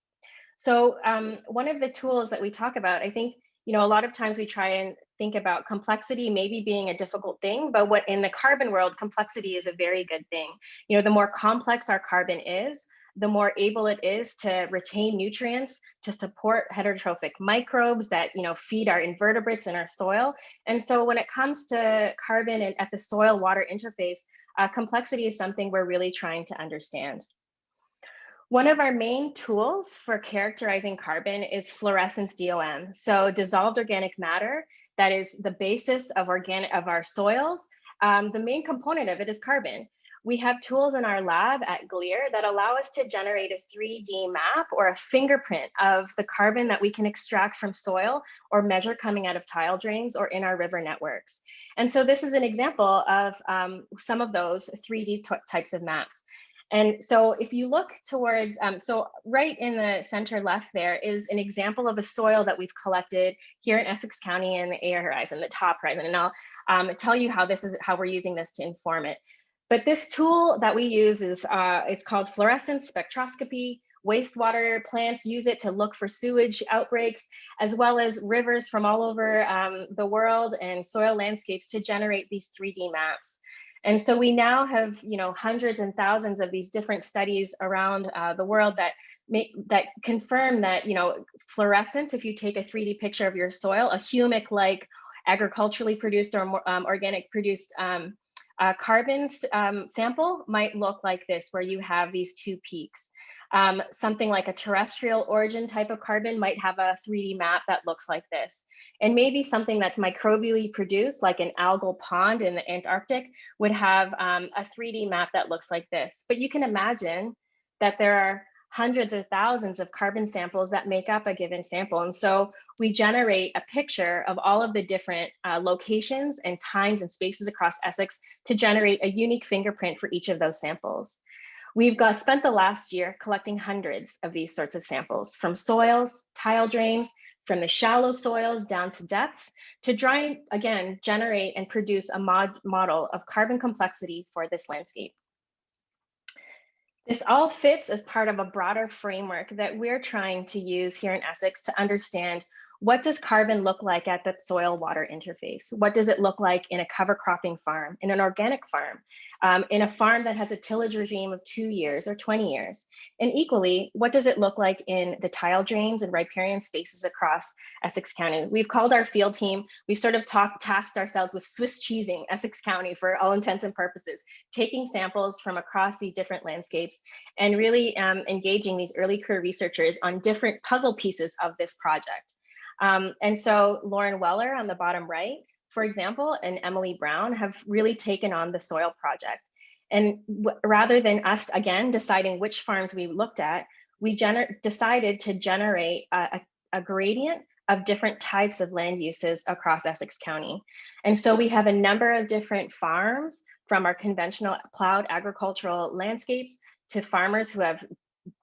So one of the tools that we talk about, I think, a lot of times we try and think about complexity maybe being a difficult thing, but what in the carbon world, complexity is a very good thing. The more complex our carbon is, the more able it is to retain nutrients, to support heterotrophic microbes that feed our invertebrates in our soil. And so when it comes to carbon and at the soil-water interface, complexity is something we're really trying to understand. One of our main tools for characterizing carbon is fluorescence DOM, so dissolved organic matter that is the basis of our soils. The main component of it is carbon. We have tools in our lab at GLEAR that allow us to generate a 3D map or a fingerprint of the carbon that we can extract from soil or measure coming out of tile drains or in our river networks. And so this is an example of some of those 3D types of maps. And so if you look towards, so right in the center left there is an example of a soil that we've collected here in Essex County in the air horizon, the top horizon. And I'll tell you how we're using this to inform it. But this tool that we use is, it's called Fluorescence Spectroscopy. Wastewater plants use it to look for sewage outbreaks, as well as rivers from all over the world and soil landscapes to generate these 3D maps. And so we now have, hundreds and thousands of these different studies around the world that confirm that, fluorescence, if you take a 3D picture of your soil, a humic-like agriculturally produced or organic produced carbon sample might look like this, where you have these two peaks. Something like a terrestrial origin type of carbon might have a 3D map that looks like this. And maybe something that's microbially produced, like an algal pond in the Antarctic, would have a 3D map that looks like this. But you can imagine that there are hundreds or thousands of carbon samples that make up a given sample. And so we generate a picture of all of the different locations and times and spaces across Essex to generate a unique fingerprint for each of those samples. We've spent the last year collecting hundreds of these sorts of samples from soils, tile drains, from the shallow soils down to depths, to try, again, generate and produce a model of carbon complexity for this landscape. This all fits as part of a broader framework that we're trying to use here in Essex to understand, what does carbon look like at the soil-water interface? What does it look like in a cover cropping farm, in an organic farm, in a farm that has a tillage regime of 2 years or 20 years? And equally, what does it look like in the tile drains and riparian spaces across Essex County? We've called our field team, we've sort of tasked ourselves with Swiss cheesing Essex County for all intents and purposes, taking samples from across these different landscapes and really engaging these early career researchers on different puzzle pieces of this project. And so Lauren Weller on the bottom right, for example, and Emily Brown have really taken on the soil project. And rather than us, again, deciding which farms we looked at, we decided to generate a gradient of different types of land uses across Essex County. And so we have a number of different farms, from our conventional plowed agricultural landscapes to farmers who have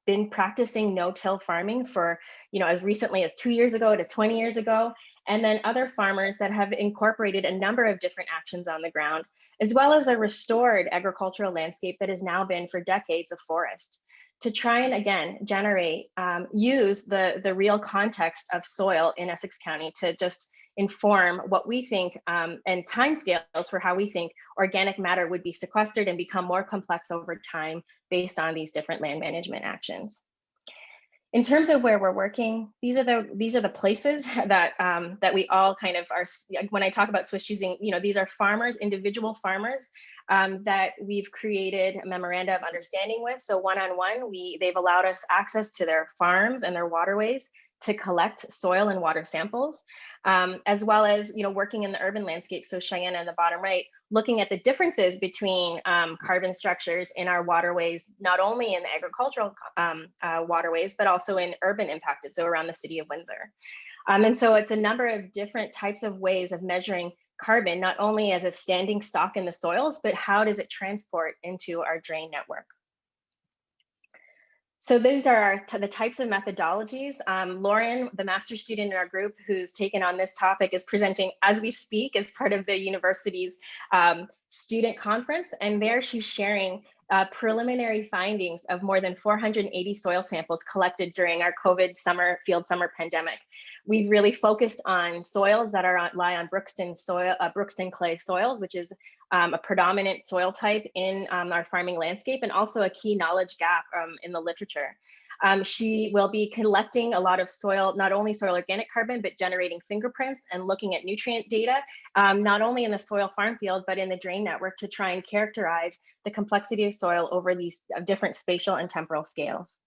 been practicing no-till farming for, as recently as 2 years ago to 20 years ago, and then other farmers that have incorporated a number of different actions on the ground, as well as a restored agricultural landscape that has now been for decades a forest, to try and, again, generate, use the real context of soil in Essex County to just inform what we think and timescales for how we think organic matter would be sequestered and become more complex over time based on these different land management actions. In terms of where we're working, these are the places that that we all kind of are. When I talk about Swiss cheesing, these are farmers, individual farmers that we've created a memoranda of understanding with. So one-on-one, they've allowed us access to their farms and their waterways to collect soil and water samples, as well as working in the urban landscape. So Cheyenne on the bottom right, looking at the differences between carbon structures in our waterways, not only in the agricultural waterways, but also in urban impacted, so around the city of Windsor. And so it's a number of different types of ways of measuring carbon, not only as a standing stock in the soils, but how does it transport into our drain network? So these are the types of methodologies. Lauren, the master's student in our group who's taken on this topic, is presenting as we speak as part of the university's student conference. And there she's sharing preliminary findings of more than 480 soil samples collected during our COVID field summer pandemic. We've really focused on soils that lie on Brookston clay soils, which is a predominant soil type in our farming landscape, and also a key knowledge gap in the literature. She will be collecting a lot of soil, not only soil organic carbon, but generating fingerprints and looking at nutrient data, not only in the soil farm field, but in the drain network to try and characterize the complexity of soil over these different spatial and temporal scales.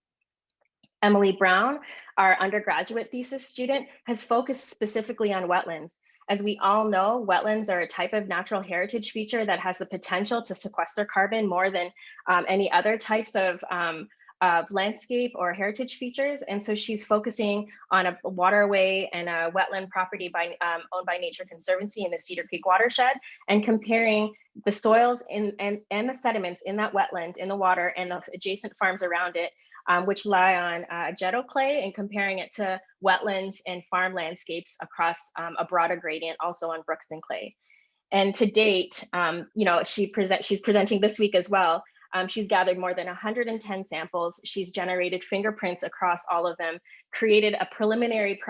Emily Brown, our undergraduate thesis student, has focused specifically on wetlands. As we all know, wetlands are a type of natural heritage feature that has the potential to sequester carbon more than any other types of landscape or heritage features. And so she's focusing on a waterway and a wetland property owned by Nature Conservancy in the Cedar Creek watershed, and comparing the soils and the sediments in that wetland, in the water, and the adjacent farms around it, which lie on Jetto clay, and comparing it to wetlands and farm landscapes across a broader gradient, also on Brookston clay. And to date, she's presenting this week as well. She's gathered more than 110 samples. She's generated fingerprints across all of them, created a preliminary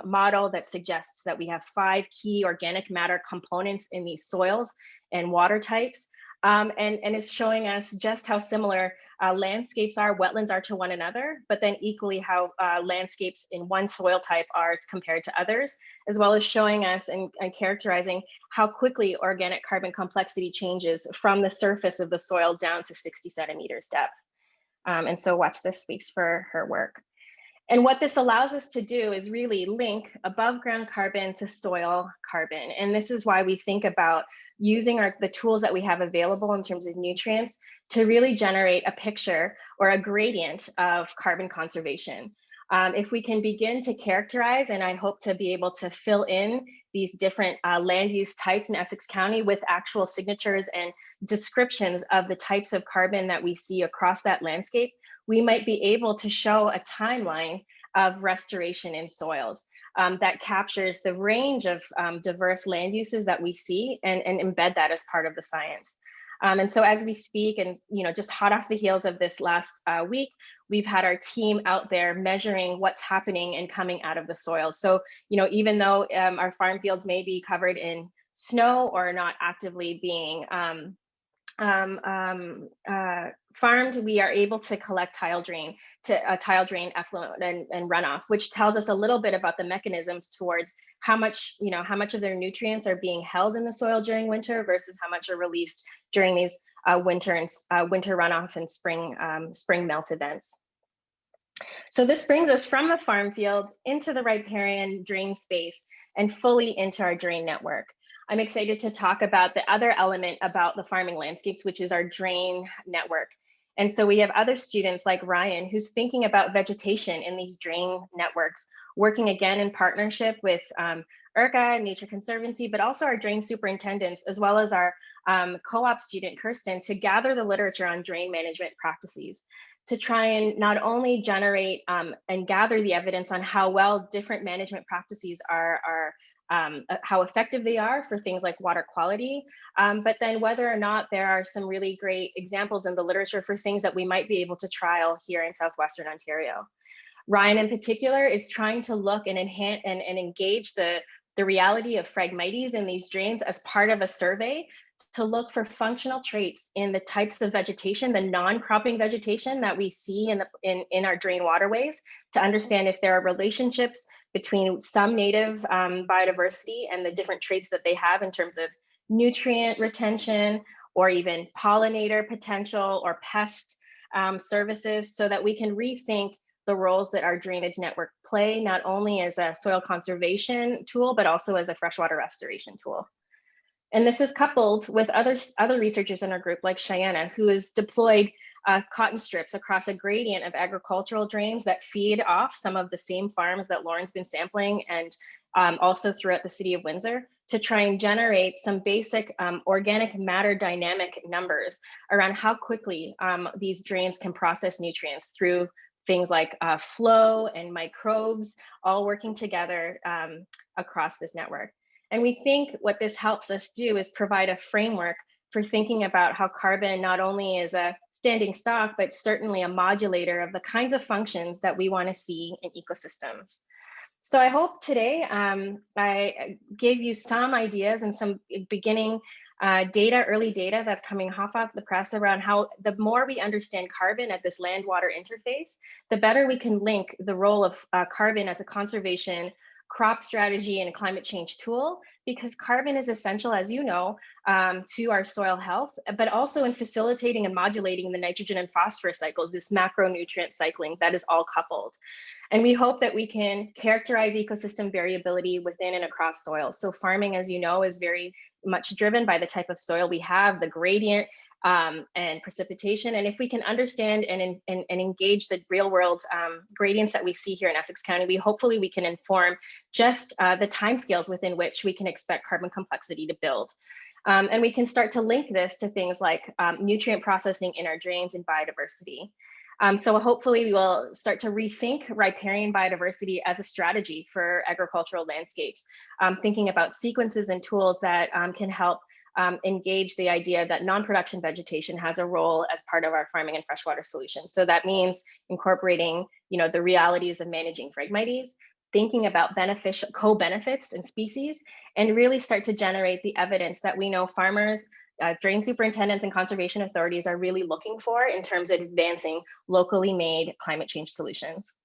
model that suggests that we have 5 key organic matter components in these soils and water types. And it's showing us just how similar landscapes are, wetlands are to one another, but then equally how landscapes in one soil type are compared to others, as well as showing us and characterizing how quickly organic carbon complexity changes from the surface of the soil down to 60 centimeters depth. And so watch this speaks for her work. And what this allows us to do is really link above ground carbon to soil carbon. And this is why we think about using the tools that we have available in terms of nutrients to really generate a picture or a gradient of carbon conservation. If we can begin to characterize, and I hope to be able to fill in these different land use types in Essex County with actual signatures and descriptions of the types of carbon that we see across that landscape, we might be able to show a timeline of restoration in soils that captures the range of diverse land uses that we see, and embed that as part of the science. And so as we speak, and just hot off the heels of this last week, we've had our team out there measuring what's happening and coming out of the soil. So even though our farm fields may be covered in snow or not actively being farmed, we are able to collect tile drain effluent and runoff, which tells us a little bit about the mechanisms towards how much of their nutrients are being held in the soil during winter versus how much are released during these winter runoff and spring melt events. So this brings us from the farm field into the riparian drain space and fully into our drain network. I'm excited to talk about the other element about the farming landscapes, which is our drain network. And so we have other students like Ryan, who's thinking about vegetation in these drain networks, working again in partnership with IRCA, Nature Conservancy, but also our drain superintendents, as well as our co-op student, Kirsten, to gather the literature on drain management practices, to try and not only generate and gather the evidence on how well different management practices are how effective they are for things like water quality, but then whether or not there are some really great examples in the literature for things that we might be able to trial here in southwestern Ontario. Ryan in particular is trying to look and enhance and engage the reality of Phragmites in these drains as part of a survey to look for functional traits in the types of vegetation, the non-cropping vegetation that we see in our drain waterways, to understand if there are relationships between some native biodiversity and the different traits that they have in terms of nutrient retention or even pollinator potential or pest services, so that we can rethink the roles that our drainage network play, not only as a soil conservation tool, but also as a freshwater restoration tool. And this is coupled with other researchers in our group, like Cheyenne, who has deployed cotton strips across a gradient of agricultural drains that feed off some of the same farms that Lauren's been sampling, and also throughout the city of Windsor, to try and generate some basic organic matter dynamic numbers around how quickly these drains can process nutrients through things like flow and microbes, all working together across this network. And we think what this helps us do is provide a framework for thinking about how carbon not only is a standing stock, but certainly a modulator of the kinds of functions that we want to see in ecosystems. So I hope today I gave you some ideas and some beginning early data that's coming hot off the press around how the more we understand carbon at this land-water interface, the better we can link the role of carbon as a conservation, crop strategy, and a climate change tool, because carbon is essential, as you know, to our soil health, but also in facilitating and modulating the nitrogen and phosphorus cycles, this macronutrient cycling that is all coupled. And we hope that we can characterize ecosystem variability within and across soils. So farming, as you know, is very much driven by the type of soil we have, the gradient, and precipitation. And if we can understand and engage the real world gradients that we see here in Essex County, hopefully we can inform just the timescales within which we can expect carbon complexity to build. And we can start to link this to things like nutrient processing in our drains and biodiversity. So hopefully we will start to rethink riparian biodiversity as a strategy for agricultural landscapes, thinking about sequences and tools that can help engage the idea that non-production vegetation has a role as part of our farming and freshwater solutions. So that means incorporating, the realities of managing phragmites, thinking about beneficial co-benefits in species, and really start to generate the evidence that we know farmers, drain superintendents, and conservation authorities are really looking for in terms of advancing locally made climate change solutions.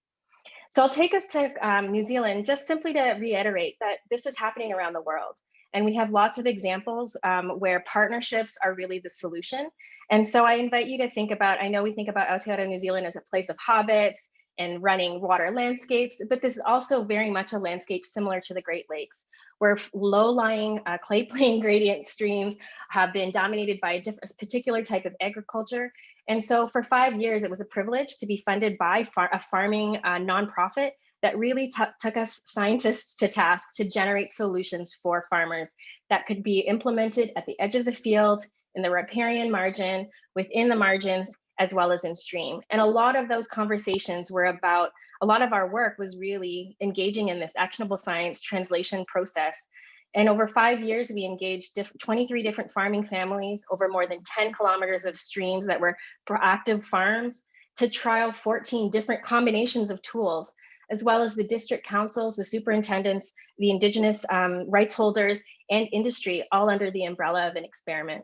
So I'll take us to New Zealand just simply to reiterate that this is happening around the world. And we have lots of examples where partnerships are really the solution. And so I invite you to think about, I know we think about Aotearoa New Zealand as a place of hobbits and running water landscapes, but this is also very much a landscape similar to the Great Lakes, where low-lying clay plain gradient streams have been dominated by a particular type of agriculture. And so for 5 years, it was a privilege to be funded by a farming nonprofit that really took us scientists to task to generate solutions for farmers that could be implemented at the edge of the field, in the riparian margin, within the margins, as well as in stream. And a lot of those conversations were about, a lot of our work was really engaging in this actionable science translation process. And over 5 years, we engaged 23 different farming families over more than 10 kilometers of streams that were proactive farms to trial 14 different combinations of tools, as well as the district councils, the superintendents, the Indigenous rights holders, and industry, all under the umbrella of an experiment.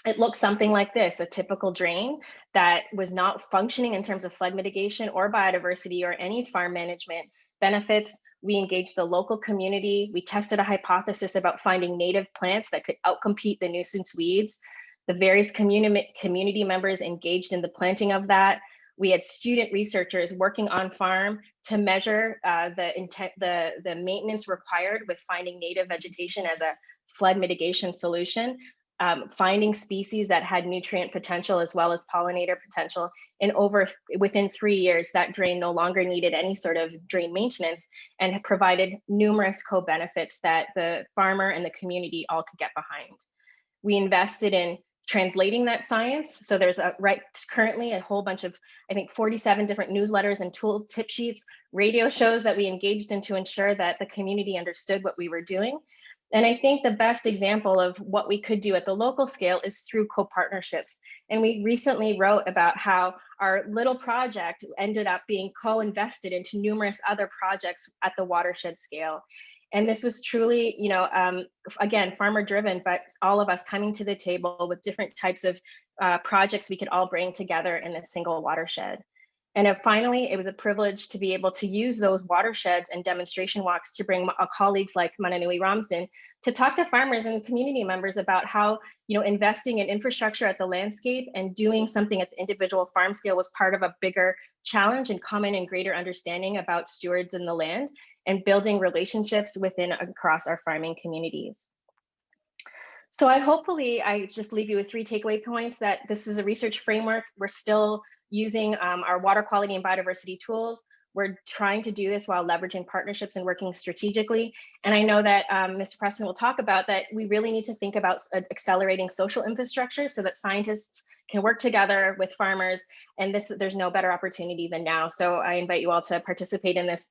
It looks something like this: a typical drain that was not functioning in terms of flood mitigation or biodiversity or any farm management benefits. We engaged the local community. We tested a hypothesis about finding native plants that could outcompete the nuisance weeds. The various community members engaged in the planting of that. We had student researchers working on farm to measure the maintenance required with finding native vegetation as a flood mitigation solution, finding species that had nutrient potential as well as pollinator potential. And within 3 years, that drain no longer needed any sort of drain maintenance and provided numerous co-benefits that the farmer and the community all could get behind. We invested in translating that science. So there's currently a whole bunch of, I think, 47 different newsletters and tool tip sheets, radio shows that we engaged in to ensure that the community understood what we were doing. And I think the best example of what we could do at the local scale is through co-partnerships. And we recently wrote about how our little project ended up being co-invested into numerous other projects at the watershed scale. And this was truly, again, farmer driven, but all of us coming to the table with different types of projects we could all bring together in a single watershed. And finally, it was a privilege to be able to use those watersheds and demonstration walks to bring colleagues like Mananui Ramsden to talk to farmers and community members about how, investing in infrastructure at the landscape and doing something at the individual farm scale was part of a bigger challenge and common and greater understanding about stewards in the land and building relationships within across our farming communities. So I just leave you with 3 takeaway points: that this is a research framework. We're still using our water quality and biodiversity tools. We're trying to do this while leveraging partnerships and working strategically. And I know that Mr. Preston will talk about that. We really need to think about accelerating social infrastructure so that scientists can work together with farmers. And there's no better opportunity than now. So I invite you all to participate in this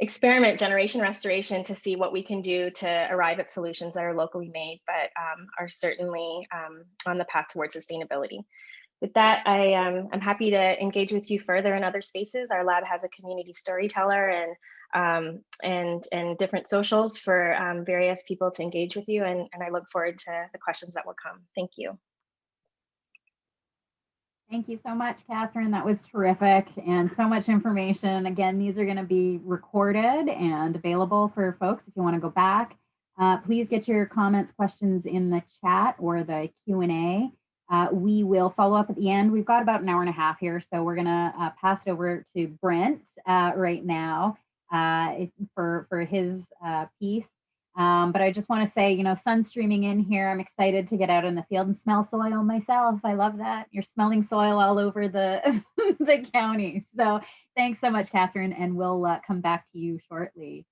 experiment, Generation Restoration, to see what we can do to arrive at solutions that are locally made, but are certainly on the path towards sustainability. with that, I'm happy to engage with you further in other spaces. Our lab has a community storyteller and different socials for various people to engage with you. And I look forward to the questions that will come. Thank you. Thank you so much, Catherine. That was terrific and so much information. Again, these are going to be recorded and available for folks if you want to go back. Please get your comments, questions in the chat or the Q&A. We will follow up at the end. We've got about an hour and a half here, so we're going to pass it over to Brent right now for his piece. But I just want to say, sun streaming in here. I'm excited to get out in the field and smell soil myself. I love that. You're smelling soil all over the, the county. So thanks so much, Catherine, and we'll come back to you shortly.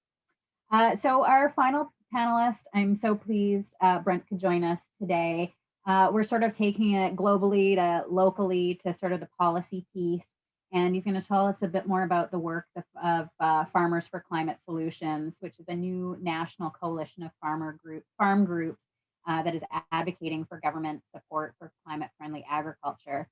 So our final panelist, I'm so pleased Brent could join us today. We're sort of taking it globally to locally to sort of the policy piece. And he's going to tell us a bit more about the work of Farmers for Climate Solutions, which is a new national coalition of farm groups that is advocating for government support for climate-friendly agriculture.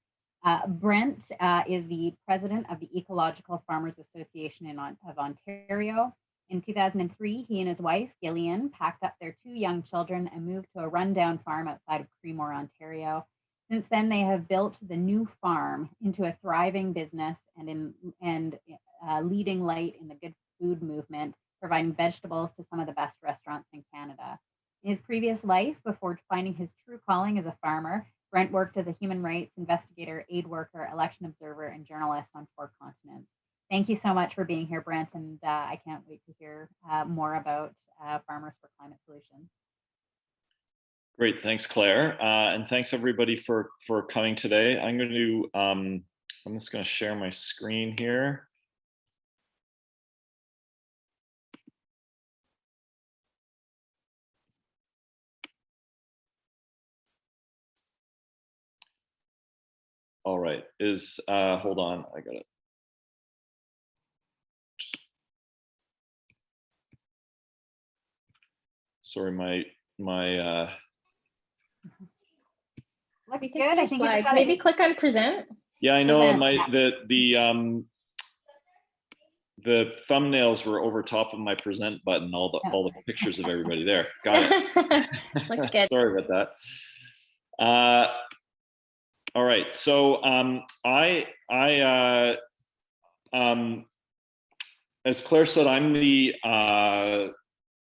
Brent is the president of the Ecological Farmers Association of Ontario. In 2003, he and his wife, Gillian, packed up their 2 young children and moved to a rundown farm outside of Creemore, Ontario. Since then, they have built the new farm into a thriving business and leading light in the good food movement, providing vegetables to some of the best restaurants in Canada. In his previous life, before finding his true calling as a farmer, Brent worked as a human rights investigator, aid worker, election observer, and journalist on 4 continents. Thank you so much for being here, Brent, and I can't wait to hear more about Farmers for Climate Solutions. Great, thanks, Claire, and thanks everybody for coming today. I'm going to I'm just going to share my screen here. All right, hold on, I got it. Sorry, my Looks good. I think slides. Maybe click on present. Yeah, I know. Present, The thumbnails were over top of my present button. All the pictures of everybody there. Got it. Looks good. Sorry about that. All right. So as Claire said, I'm the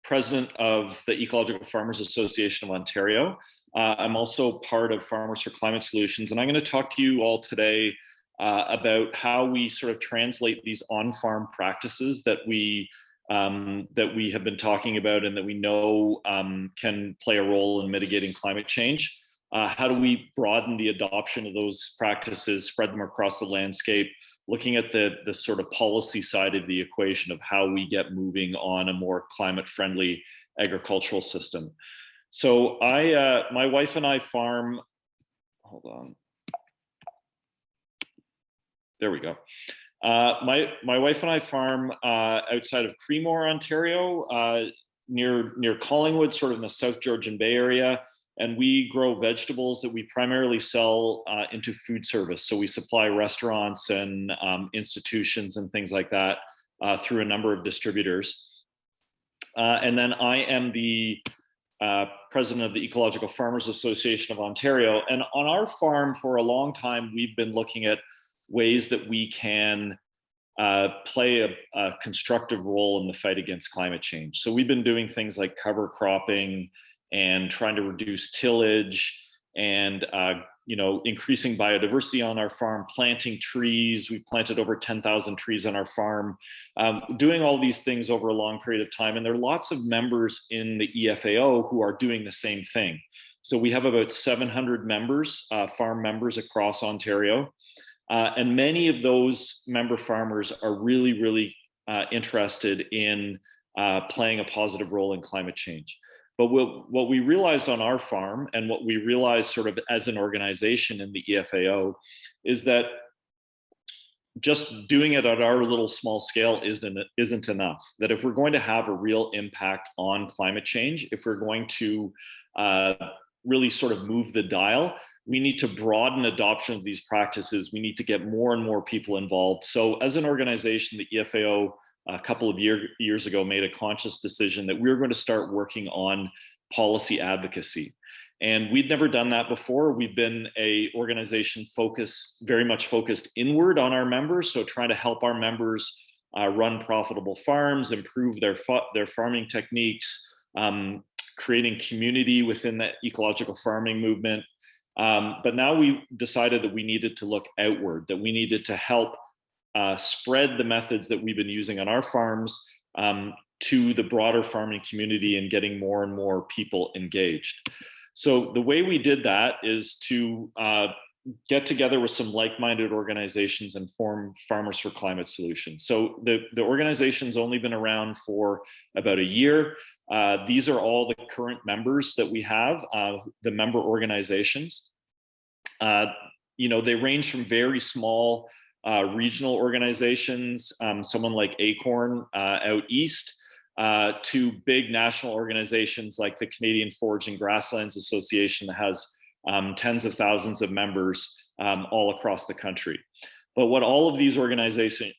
president of the Ecological Farmers Association of Ontario. I'm also part of Farmers for Climate Solutions, and I'm going to talk to you all today about how we sort of translate these on-farm practices that we have been talking about and that we know can play a role in mitigating climate change. How do we broaden the adoption of those practices, spread them across the landscape, looking at the sort of policy side of the equation of how we get moving on a more climate-friendly agricultural system. So my wife and I farm, hold on. There we go. My wife and I farm outside of Creemore, Ontario, near Collingwood, sort of in the South Georgian Bay area. And we grow vegetables that we primarily sell into food service. So we supply restaurants and institutions and things like that through a number of distributors. And then I am the president of the Ecological Farmers Association of Ontario. And on our farm for a long time, we've been looking at ways that we can play a constructive role in the fight against climate change. So we've been doing things like cover cropping and trying to reduce tillage and increasing biodiversity on our farm, planting trees. We've planted over 10,000 trees on our farm, doing all these things over a long period of time. And there are lots of members in the EFAO who are doing the same thing. So we have about 700 members, farm members across Ontario. And many of those member farmers are really, really interested in playing a positive role in climate change. But what we realized on our farm, and what we realized sort of as an organization in the EFAO, is that just doing it at our little small scale isn't enough. That if we're going to have a real impact on climate change, if we're going to really sort of move the dial, we need to broaden adoption of these practices. We need to get more and more people involved. So as an organization, the EFAO a couple of years ago made a conscious decision that we were going to start working on policy advocacy. And we'd never done that before. We've been an organization very much focused inward on our members. So trying to help our members run profitable farms, improve their farming techniques, creating community within the ecological farming movement. But now we decided that we needed to look outward, that we needed to help spread the methods that we've been using on our farms to the broader farming community and getting more and more people engaged. So the way we did that is to get together with some like-minded organizations and form Farmers for Climate Solutions. So the organization's only been around for about a year. These are all the current members that we have, the member organizations. They range from very small regional organizations, someone like Acorn out east, to big national organizations like the Canadian Forage and Grasslands Association that has tens of thousands of members all across the country. But what all of these organizations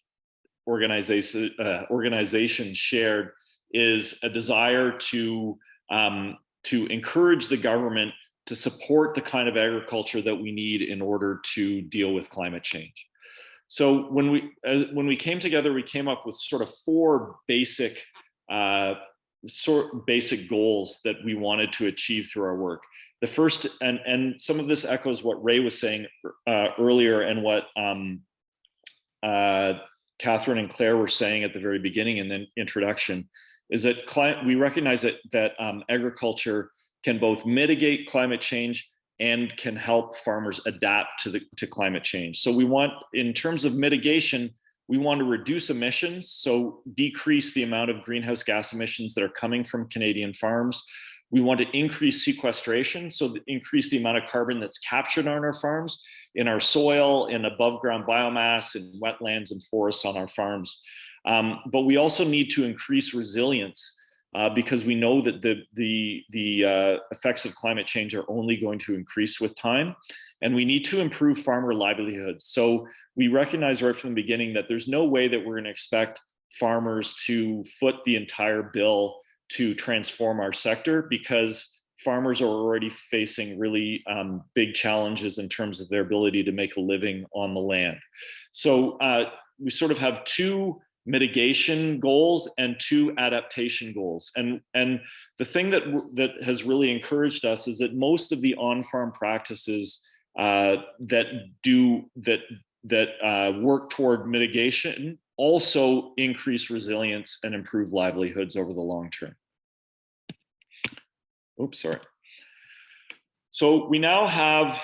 shared is a desire to encourage the government to support the kind of agriculture that we need in order to deal with climate change. So when we came together, we came up with sort of four basic goals that we wanted to achieve through our work. The first, and some of this echoes what Ray was saying earlier, and what Catherine and Claire were saying at the very beginning in the introduction, is that we recognize that agriculture can both mitigate climate change and can help farmers adapt to climate change. So we want, in terms of mitigation, we want to reduce emissions, so decrease the amount of greenhouse gas emissions that are coming from Canadian farms. We want to increase sequestration, so increase the amount of carbon that's captured on our farms, in our soil, in above ground biomass, in wetlands and forests on our farms. But we also need to increase resilience because we know that the effects of climate change are only going to increase with time. And we need to improve farmer livelihoods. So we recognize right from the beginning that there's no way that we're going to expect farmers to foot the entire bill to transform our sector, because farmers are already facing really big challenges in terms of their ability to make a living on the land. So we sort of have two mitigation goals and two adaptation goals. And the thing that has really encouraged us is that most of the on-farm practices that work toward mitigation also increase resilience and improve livelihoods over the long term. Oops, sorry. So we now have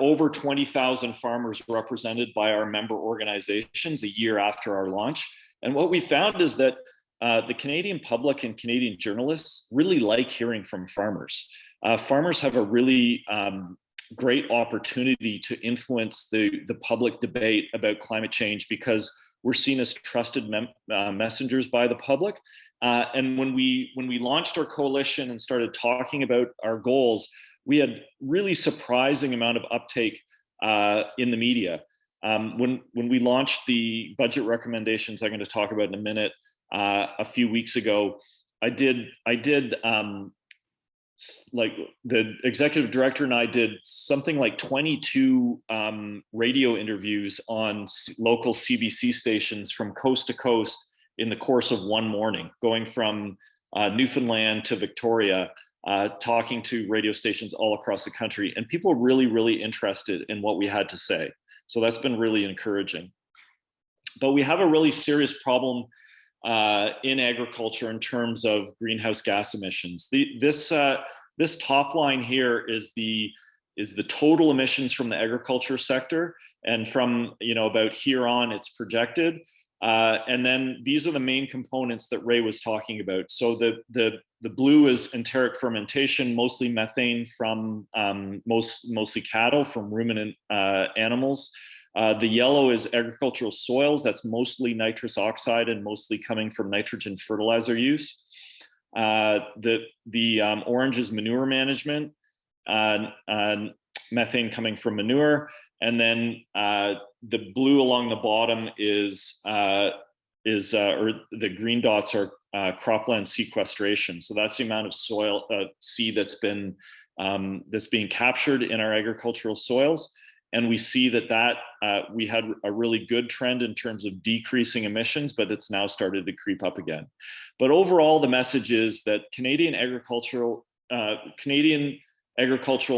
over 20,000 farmers represented by our member organizations a year after our launch. And what we found is that the Canadian public and Canadian journalists really like hearing from farmers. Farmers have a really great opportunity to influence the public debate about climate change, because we're seen as trusted messengers by the public. And when we launched our coalition and started talking about our goals, we had really surprising amount of uptake in the media. When we launched the budget recommendations I'm going to talk about in a minute, a few weeks ago, I did like the executive director and I did something like 22 radio interviews on local CBC stations from coast to coast in the course of one morning, going from Newfoundland to Victoria, talking to radio stations all across the country, and people really, really interested in what we had to say. So that's been really encouraging. But we have a really serious problem in agriculture in terms of greenhouse gas emissions. This top line here is the total emissions from the agriculture sector, and from about here on it's projected. And then these are the main components that Ray was talking about. So the blue is enteric fermentation, mostly methane from mostly cattle, from ruminant animals. The yellow is agricultural soils. That's mostly nitrous oxide and mostly coming from nitrogen fertilizer use. The orange is manure management. methane coming from manure. And then the blue along the bottom is or the green dots are cropland sequestration. So that's the amount of soil seed that's being captured in our agricultural soils. And we see that we had a really good trend in terms of decreasing emissions, but it's now started to creep up again. But overall, the message is that Canadian agricultural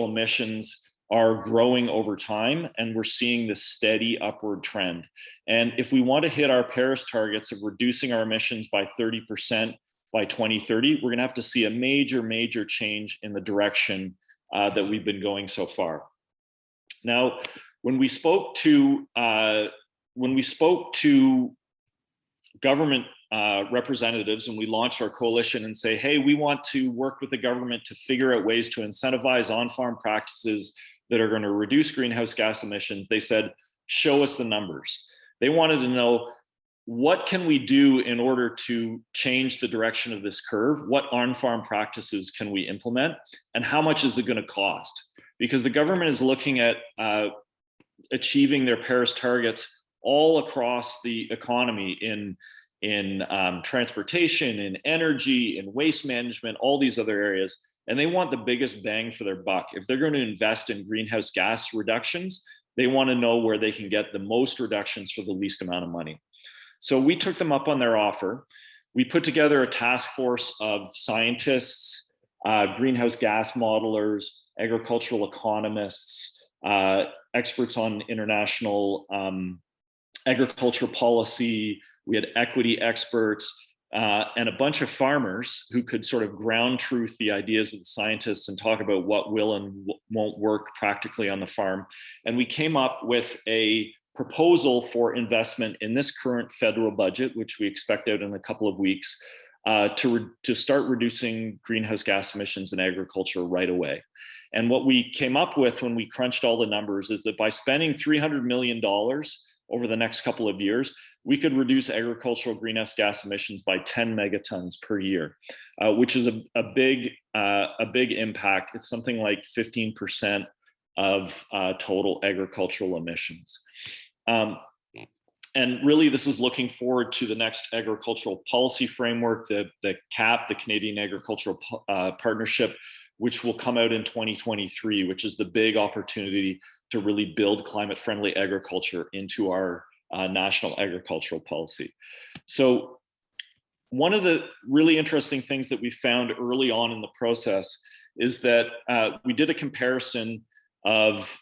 emissions are growing over time, and we're seeing this steady upward trend. And if we want to hit our Paris targets of reducing our emissions by 30% by 2030, we're going to have to see a major change in the direction that we've been going so far. Now, when we spoke to government representatives, and we launched our coalition and say, hey, we want to work with the government to figure out ways to incentivize on-farm practices that are going to reduce greenhouse gas emissions, they said, show us the numbers. They wanted to know, what can we do in order to change the direction of this curve? What on-farm practices can we implement? And how much is it going to cost? Because the government is looking at achieving their Paris targets all across the economy in transportation, in energy, in waste management, all these other areas. And they want the biggest bang for their buck. If they're going to invest in greenhouse gas reductions, they want to know where they can get the most reductions for the least amount of money. So we took them up on their offer. We put together a task force of scientists, greenhouse gas modelers, agricultural economists, experts on international agriculture policy. We had equity experts and a bunch of farmers who could sort of ground truth the ideas of the scientists and talk about what will and won't work practically on the farm. And we came up with a proposal for investment in this current federal budget, which we expect out in a couple of weeks, to start reducing greenhouse gas emissions in agriculture right away. And what we came up with when we crunched all the numbers is that by spending $300 million over the next couple of years, we could reduce agricultural greenhouse gas emissions by 10 megatons per year, which is a big impact. It's something like 15% of total agricultural emissions. And really, this is looking forward to the next agricultural policy framework, the CAP, the Canadian Agricultural Partnership, which will come out in 2023, which is the big opportunity to really build climate-friendly agriculture into our national agricultural policy. So one of the really interesting things that we found early on in the process is that we did a comparison of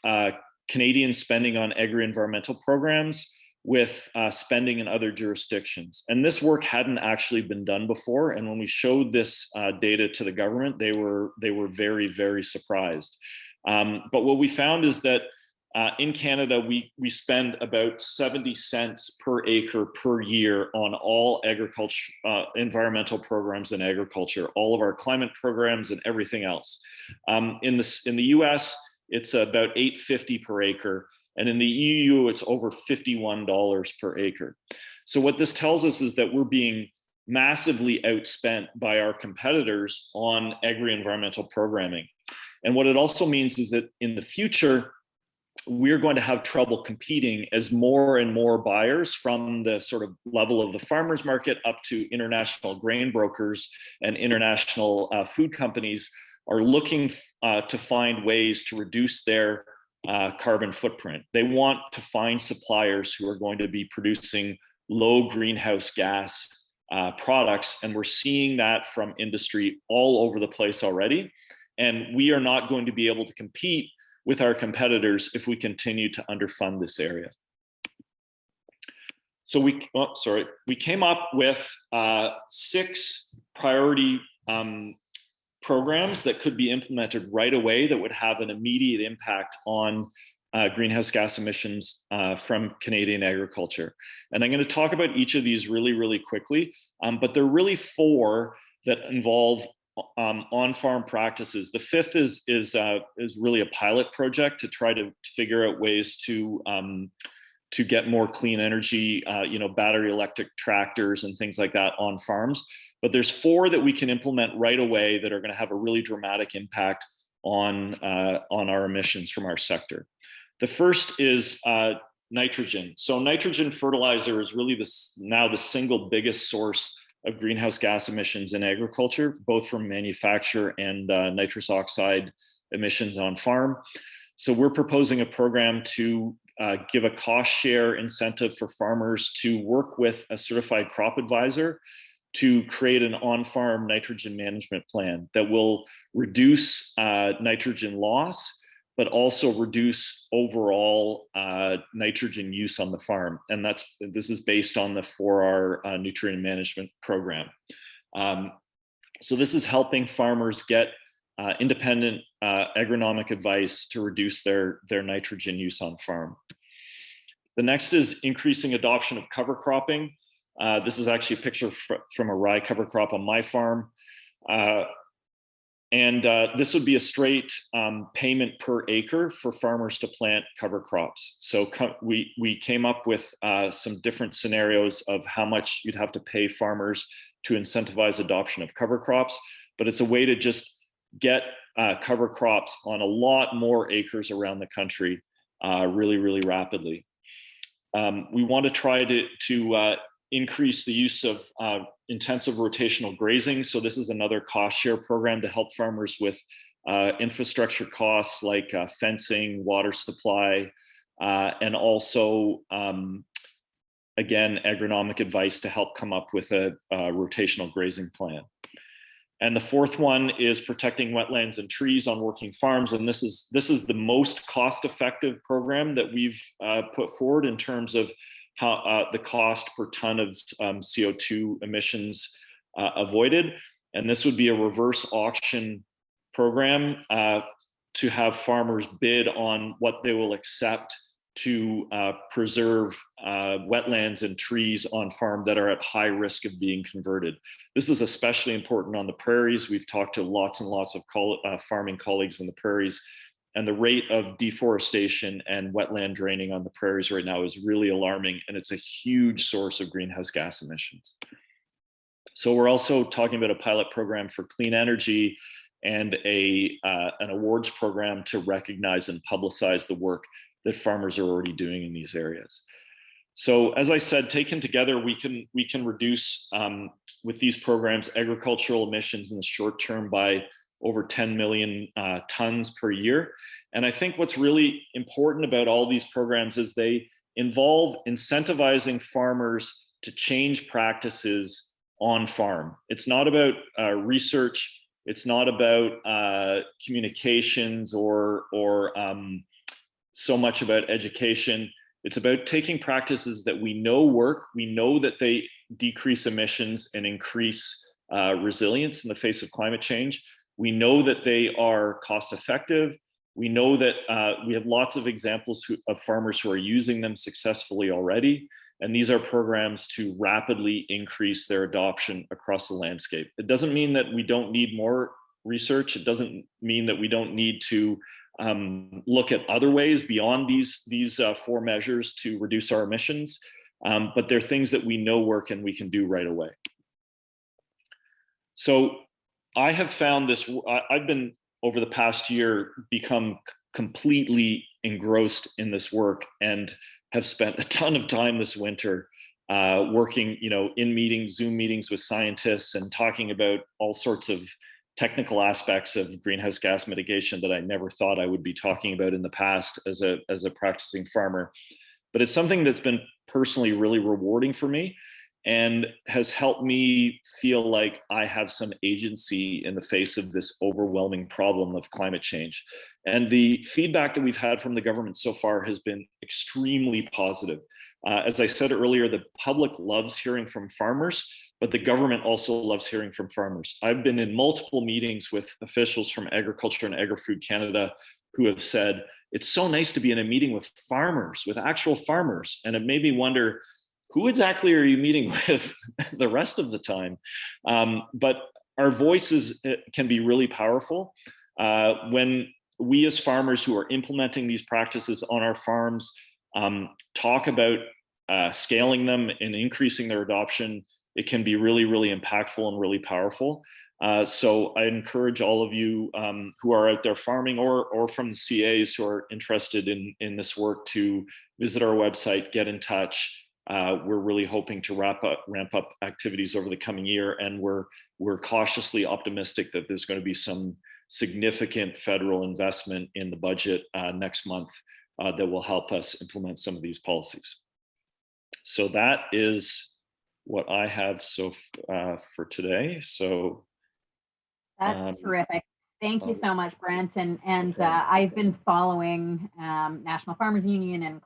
Canadian spending on agri-environmental programs with spending in other jurisdictions. And this work hadn't actually been done before. And when we showed this data to the government, they were very, very surprised. But what we found is that in Canada, we spend about 70 cents per acre per year on all agriculture, environmental programs in agriculture, all of our climate programs and everything else. In the US, it's about $8.50 per acre. And in the EU, it's over $51 per acre. So what this tells us is that we're being massively outspent by our competitors on agri-environmental programming. And what it also means is that in the future, we're going to have trouble competing as more and more buyers from the sort of level of the farmers market up to international grain brokers and international food companies are looking to find ways to reduce their carbon footprint. They want to find suppliers who are going to be producing low greenhouse gas products. And we're seeing that from industry all over the place already. And we are not going to be able to compete with our competitors if we continue to underfund this area. So we came up with 6 priority programs that could be implemented right away that would have an immediate impact on greenhouse gas emissions from Canadian agriculture. And I'm going to talk about each of these really, really quickly, but there are really 4 that involve on-farm practices. The 5th is really a pilot project to try to figure out ways to get more clean energy, battery electric tractors and things like that on farms. But there's 4 that we can implement right away that are going to have a really dramatic impact on our emissions from our sector. The first is nitrogen. So nitrogen fertilizer is really now the single biggest source of greenhouse gas emissions in agriculture, both from manufacture and nitrous oxide emissions on farm. So we're proposing a program to give a cost share incentive for farmers to work with a certified crop advisor to create an on-farm nitrogen management plan that will reduce nitrogen loss, but also reduce overall nitrogen use on the farm. And this is based on the 4R nutrient management program. So this is helping farmers get independent agronomic advice to reduce their nitrogen use on farm. The next is increasing adoption of cover cropping. This is actually a picture from a rye cover crop on my farm. This would be a straight payment per acre for farmers to plant cover crops. So we came up with some different scenarios of how much you'd have to pay farmers to incentivize adoption of cover crops, but it's a way to just get cover crops on a lot more acres around the country really, really rapidly. We want to try to increase the use of intensive rotational grazing. So this is another cost share program to help farmers with infrastructure costs like fencing, water supply, and also, again, agronomic advice to help come up with a rotational grazing plan. And the fourth one is protecting wetlands and trees on working farms. And this is the most cost-effective program that we've put forward in terms of how the cost per ton of CO2 emissions avoided. And this would be a reverse auction program to have farmers bid on what they will accept to preserve wetlands and trees on farm that are at high risk of being converted. This is especially important on the prairies. We've talked to lots and lots of farming colleagues on the prairies, and the rate of deforestation and wetland draining on the prairies right now is really alarming, and it's a huge source of greenhouse gas emissions. So we're also talking about a pilot program for clean energy and an awards program to recognize and publicize the work that farmers are already doing in these areas. So as I said, taken together, we can reduce with these programs agricultural emissions in the short term by over 10 million tons per year. And I think what's really important about all these programs is they involve incentivizing farmers to change practices on farm. It's not about research. It's not about communications or so much about education. It's about taking practices that we know work. We know that they decrease emissions and increase resilience in the face of climate change. We know that they are cost effective. We know that we have lots of examples of farmers who are using them successfully already. And these are programs to rapidly increase their adoption across the landscape. It doesn't mean that we don't need more research. It doesn't mean that we don't need to look at other ways beyond these 4 measures to reduce our emissions, but they're things that we know work and we can do right away. So I have found this, I've been over the past year become completely engrossed in this work and have spent a ton of time this winter working, in meetings, Zoom meetings with scientists and talking about all sorts of technical aspects of greenhouse gas mitigation that I never thought I would be talking about in the past as a practicing farmer. But it's something that's been personally really rewarding for me and has helped me feel like I have some agency in the face of this overwhelming problem of climate change. And the feedback that we've had from the government so far has been extremely positive. As I said earlier, the public loves hearing from farmers, but the government also loves hearing from farmers. I've been in multiple meetings with officials from Agriculture and Agri-Food Canada who have said, it's so nice to be in a meeting with farmers, with actual farmers. And it made me wonder, who exactly are you meeting with the rest of the time? But our voices can be really powerful. When we as farmers who are implementing these practices on our farms talk about scaling them and increasing their adoption, it can be really, really impactful and really powerful. So I encourage all of you who are out there farming or from the CAs who are interested in this work to visit our website, get in touch. We're really hoping to ramp up activities over the coming year, and we're cautiously optimistic that there's going to be some significant federal investment in the budget next month that will help us implement some of these policies. So that is what I have for today. So that's terrific. Thank you so much, Brent. And I've been following National Farmers Union and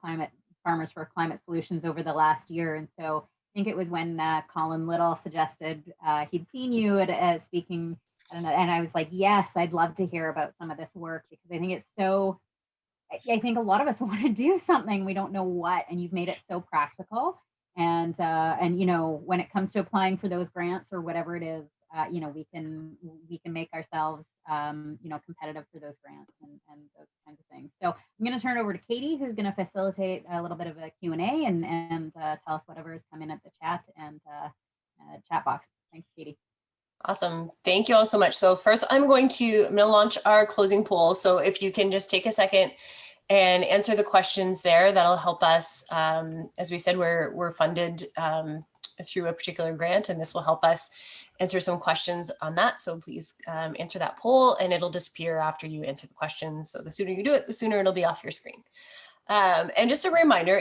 Farmers for Climate Solutions over the last year. And so I think it was when Colin Little suggested he'd seen you at speaking, and I was like, yes, I'd love to hear about some of this work, because I think it's so, I think a lot of us want to do something, we don't know what, and you've made it so practical. And you know, when it comes to applying for those grants or whatever it is, you know, we can make ourselves, you know, competitive for those grants and those kinds of things. So I'm going to turn it over to Katie, who's going to facilitate a little bit of a Q&A and tell us whatever has come in at the chat and chat box. Thanks, Katie. Awesome. Thank you all so much. So first, I'm going to launch our closing poll. So if you can just take a second and answer the questions there, that'll help us. As we said, we're funded through a particular grant, and this will help us answer some questions on that. So please answer that poll, and it'll disappear after you answer the questions. So the sooner you do it, the sooner it'll be off your screen. And just a reminder,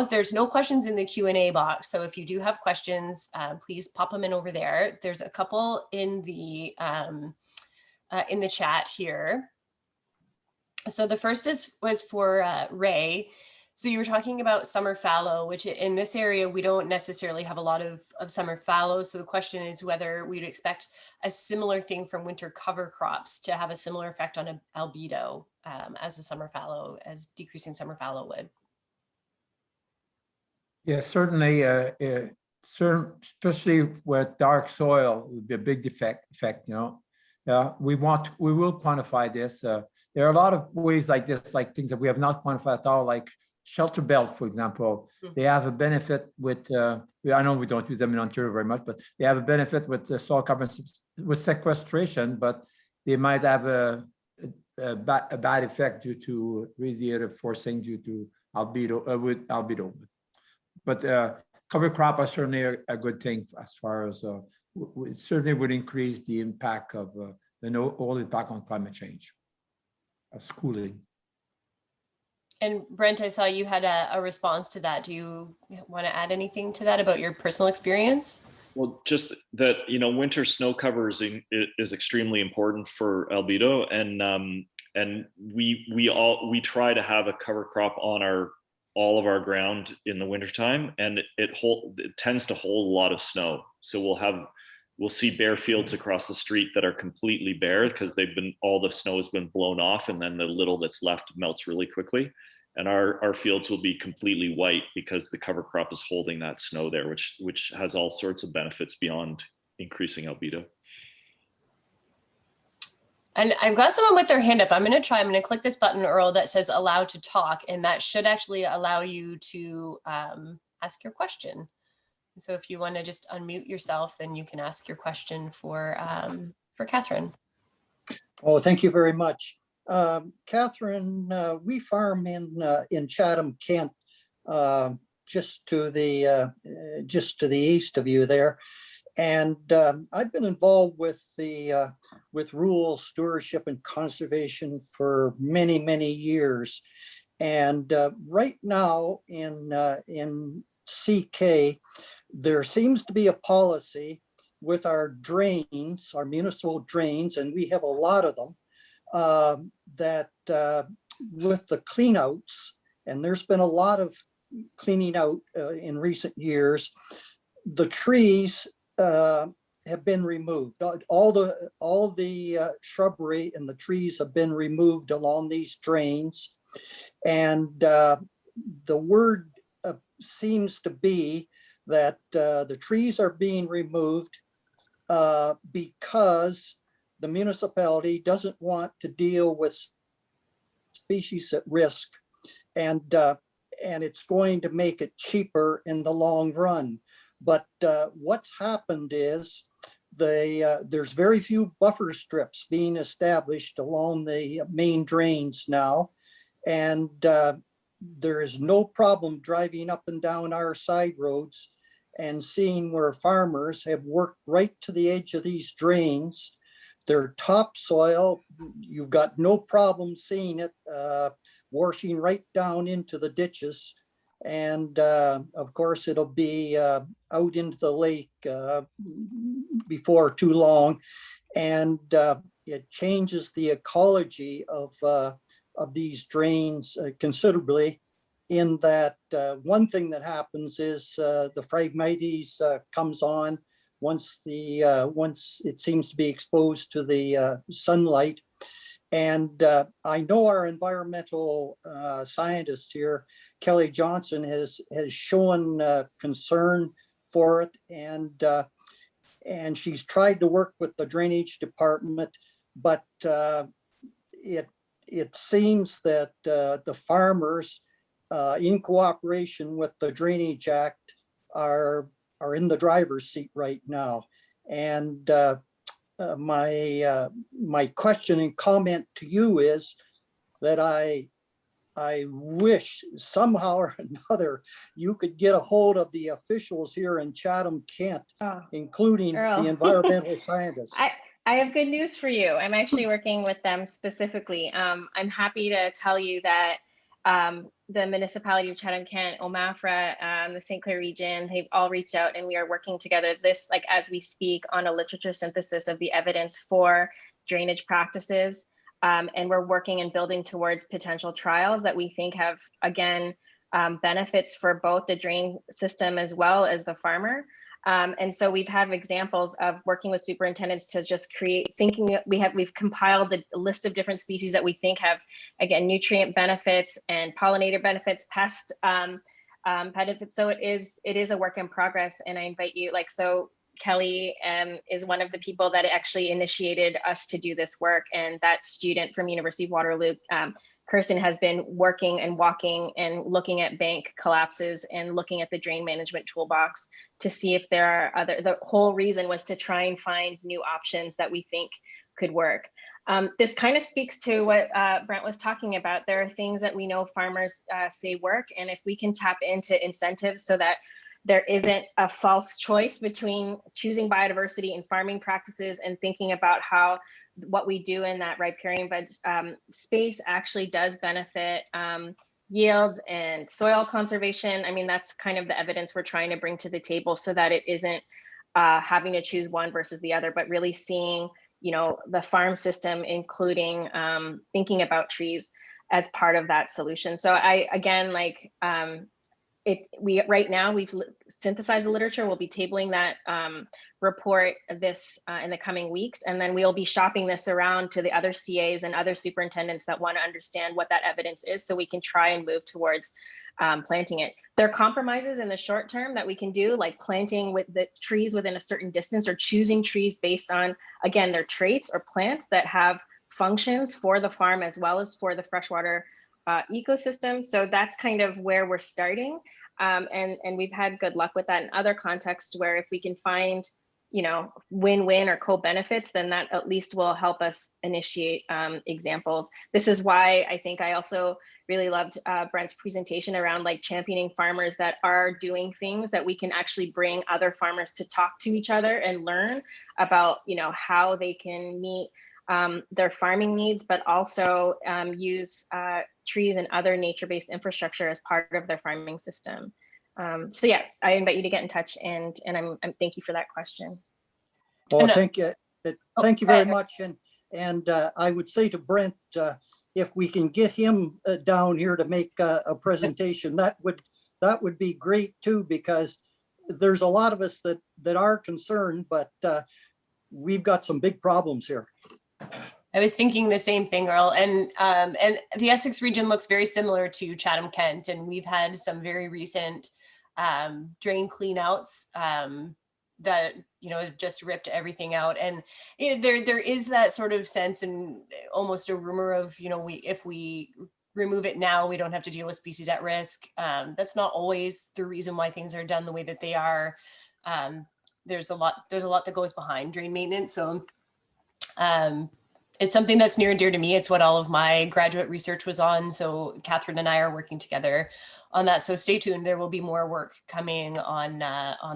there's no questions in the Q&A box. So if you do have questions, please pop them in over there. There's a couple in the chat here. So the first was for Ray. So you were talking about summer fallow, which in this area, we don't necessarily have a lot of summer fallow. So the question is whether we'd expect a similar thing from winter cover crops to have a similar effect on albedo as decreasing summer fallow would. Yeah, certainly, especially with dark soil, it would be a big effect, you know. We will quantify this. There are a lot of ways like this, like things that we have not quantified at all, like shelter belt, for example. They have a benefit with, I know we don't use them in Ontario very much, but they have a benefit with the soil carbon with sequestration, but they might have a bad effect due to radiative forcing due to albedo. But cover crop are certainly a good thing as far as it certainly would increase the impact of the whole impact on climate change. Schooling. And Brent, I saw you had a response to that. Do you want to add anything to that about your personal experience? Well, just that, you know, winter snow cover is extremely important for albedo, and we try to have a cover crop on all of our ground in the wintertime, and it tends to hold a lot of snow. So we'll see bare fields across the street that are completely bare because all the snow has been blown off, and then the little that's left melts really quickly. And our fields will be completely white because the cover crop is holding that snow there, which has all sorts of benefits beyond increasing albedo. And I've got someone with their hand up. I'm going to click this button, Earl, that says allow to talk, and that should actually allow you to ask your question. So if you want to just unmute yourself, then you can ask your question for Catherine. Oh, thank you very much. Catherine, we farm in Chatham, Kent, just to the east of you there. And I've been involved with rural stewardship and conservation for many, many years. And right now in CK, there seems to be a policy with our drains, our municipal drains, and we have a lot of them, that with the cleanouts, and there's been a lot of cleaning out in recent years, the trees have been removed. All the shrubbery and the trees have been removed along these drains, and the word seems to be that the trees are being removed because the municipality doesn't want to deal with species at risk, and it's going to make it cheaper in the long run. But what's happened is there's very few buffer strips being established along the main drains now. And there is no problem driving up and down our side roads and seeing where farmers have worked right to the edge of these drains. Their topsoil, you've got no problem seeing it washing right down into the ditches. And of course, it'll be out into the lake before too long. And it changes the ecology of these drains considerably, in that one thing that happens is the Phragmites comes on once it seems to be exposed to the sunlight. And I know our environmental scientist here, Kelly Johnson, has shown concern for it, and she's tried to work with the drainage department, but it seems that the farmers, in cooperation with the Drainage Act, are in the driver's seat right now. And my question and comment to you is that I wish somehow or another you could get a hold of the officials here in Chatham-Kent, including Earl. the environmental scientists. I have good news for you. I'm actually working with them specifically. I'm happy to tell you that the municipality of Chatham-Kent, OMAFRA, the St. Clair region, they've all reached out, and we are working together as we speak, on a literature synthesis of the evidence for drainage practices. And we're working and building towards potential trials that we think have, again, benefits for both the drain system as well as the farmer. And so we've had examples of working with superintendents to just we've compiled a list of different species that we think have, again, nutrient benefits and pollinator benefits, pest benefits. So it is a work in progress. And I invite you, Kelly is one of the people that actually initiated us to do this work. And that student from University of Waterloo, Kirsten, has been working and walking and looking at bank collapses and looking at the drain management toolbox to see if there are the whole reason was to try and find new options that we think could work. This kind of speaks to what Brent was talking about. There are things that we know farmers say work, and if we can tap into incentives so that there isn't a false choice between choosing biodiversity and farming practices and thinking about how what we do in that riparian space actually does benefit yields and soil conservation. I mean, that's kind of the evidence we're trying to bring to the table, so that it isn't having to choose one versus the other, but really seeing, the farm system, including thinking about trees as part of that solution. So right now we've synthesized the literature. We'll be tabling that report in the coming weeks, and then we'll be shopping this around to the other CAs and other superintendents that want to understand what that evidence is, so we can try and move towards planting it. There are compromises in the short term that we can do, like planting with the trees within a certain distance, or choosing trees based on, again, their traits, or plants that have functions for the farm as well as for the freshwater ecosystem. So that's kind of where we're starting. And we've had good luck with that in other contexts, where if we can find, win-win or co-benefits, then that at least will help us initiate examples. This is why I think I also really loved Brent's presentation around championing farmers that are doing things that we can actually bring other farmers to talk to each other and learn about, how they can meet their farming needs, but also use trees and other nature-based infrastructure as part of their farming system. So yeah, I invite you to get in touch, and I'm thank you for that question. Well, thank you very much. And I would say to Brent, if we can get him down here to make a presentation, that would be great too, because there's a lot of us that are concerned, but we've got some big problems here. I was thinking the same thing, Earl, and the Essex region looks very similar to Chatham-Kent, and we've had some very recent drain cleanouts that just ripped everything out, and there is that sort of sense and almost a rumor of if we remove it now, we don't have to deal with species at risk. That's not always the reason why things are done the way that they are. there's a lot that goes behind drain maintenance. So it's something that's near and dear to me. It's what all of my graduate research was on. So Catherine and I are working together on that. So stay tuned. There will be more work coming on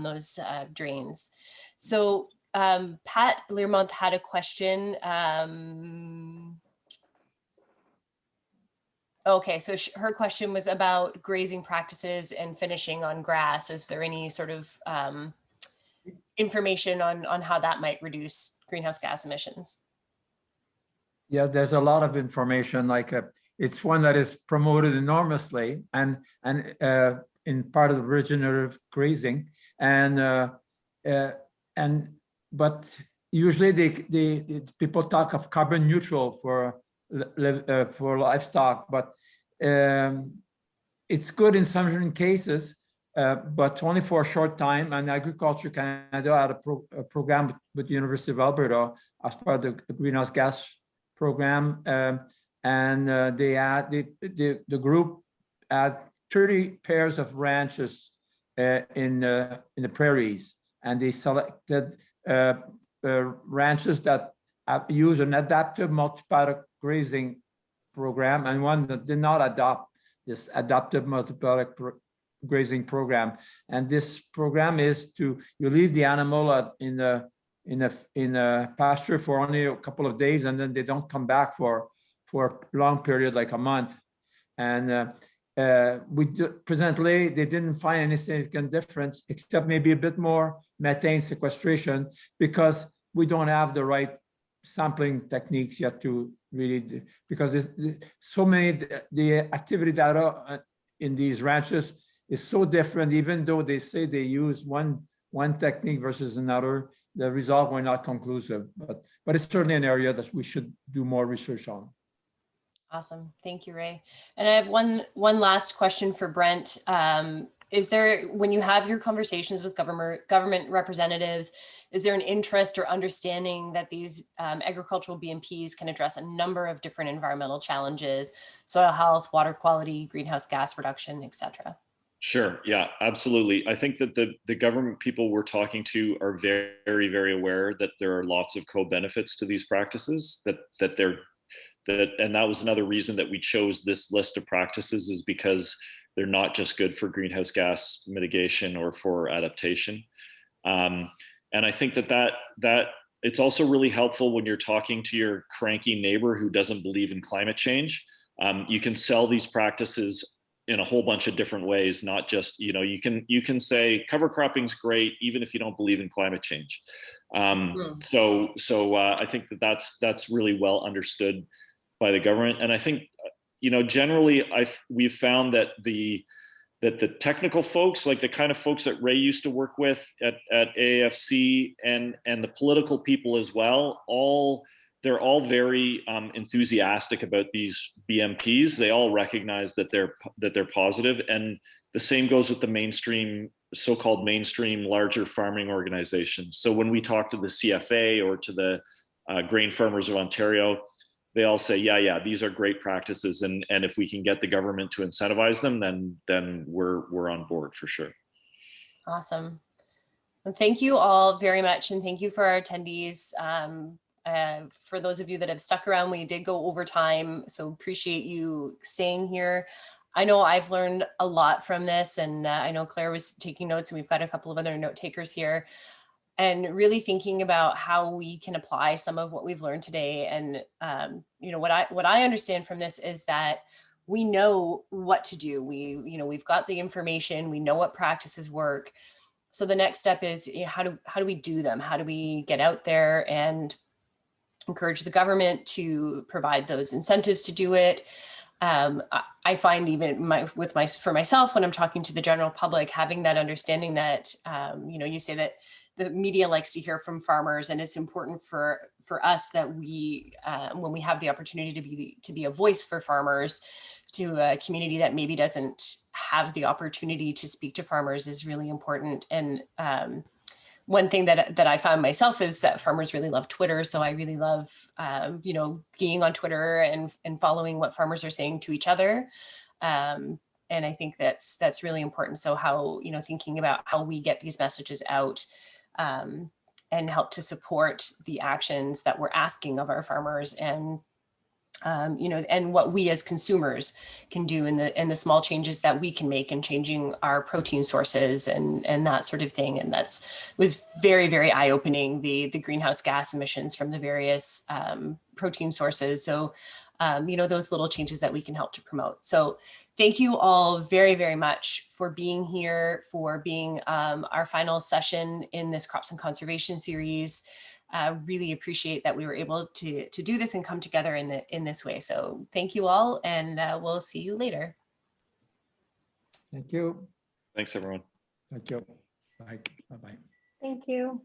those drains. So Pat Learmonth had a question. Okay, so her question was about grazing practices and finishing on grass. Is there any sort of information on how that might reduce greenhouse gas emissions? Yes, there's a lot of information. Like it's one that is promoted enormously, and in part of the regenerative grazing, but usually people talk of carbon neutral for livestock, but it's good in some cases, but only for a short time. And Agriculture Canada had a program with the University of Alberta as part of the greenhouse gas program, and the group had 30 pairs of ranches in the prairies, and they selected ranches that use an adaptive multi-paddock grazing program and one that did not adopt this adaptive multi-paddock grazing program. And this program is you leave the animal in a pasture for only a couple of days, and then they don't come back for a long period, like a month. And presently, they didn't find any significant difference, except maybe a bit more methane sequestration, because we don't have the right sampling techniques yet to really do, because so many, the activity data in these ranches is so different. Even though they say they use one technique versus another, the results were not conclusive, but it's certainly an area that we should do more research on. Awesome. Thank you, Ray. And I have one last question for Brent. Is there, when you have your conversations with government representatives, is there an interest or understanding that these agricultural BMPs can address a number of different environmental challenges, soil health, water quality, greenhouse gas reduction, et cetera? Sure. Yeah, absolutely. I think that the government people we're talking to are very, very aware that there are lots of co-benefits to these practices, and that was another reason that we chose this list of practices, is because they're not just good for greenhouse gas mitigation or for adaptation. And I think that it's also really helpful when you're talking to your cranky neighbor who doesn't believe in climate change. You can sell these practices in a whole bunch of different ways, not just, you can say cover cropping's great, even if you don't believe in climate change. So I think that's really well understood by the government. And I think, generally we've found that the technical folks, like the kind of folks that Ray used to work with at AAFC, and the political people as well, they're all very enthusiastic about these BMPs. They all recognize that they're positive, and the same goes with the mainstream, so-called mainstream larger farming organizations. So when we talk to the CFA or to the Grain Farmers of Ontario, they all say, yeah, these are great practices, and if we can get the government to incentivize them, then we're on board for sure. Awesome. Well, thank you all very much, and thank you for our attendees. For those of you that have stuck around, we did go over time, so appreciate you staying here. I know I've learned a lot from this, and I know Claire was taking notes, and we've got a couple of other note takers here, and really thinking about how we can apply some of what we've learned today. And what I understand from this is that we know what to do. We've got the information, we know what practices work. So the next step is, how do we do them? How do we get out there and encourage the government to provide those incentives to do it? I find even for myself, when I'm talking to the general public, having that understanding that, you say that the media likes to hear from farmers, and it's important for us that we, when we have the opportunity to be a voice for farmers, to a community that maybe doesn't have the opportunity to speak to farmers, is really important. And one thing that I found myself is that farmers really love Twitter. So I really love, being on Twitter and following what farmers are saying to each other. And I think that's really important. So how, thinking about how we get these messages out and help to support the actions that we're asking of our farmers, and you know, and what we as consumers can do in the small changes that we can make in changing our protein sources and that sort of thing. And that's was very, very eye-opening, the greenhouse gas emissions from the various protein sources. So you know, those little changes that we can help to promote. So thank you all very, very much for being here, for being our final session in this Crops and Conservation series. Really appreciate that we were able to do this and come together in this way. So thank you all, and we'll see you later. Thank you. Thanks, everyone. Thank you. Bye. Bye-bye. Thank you.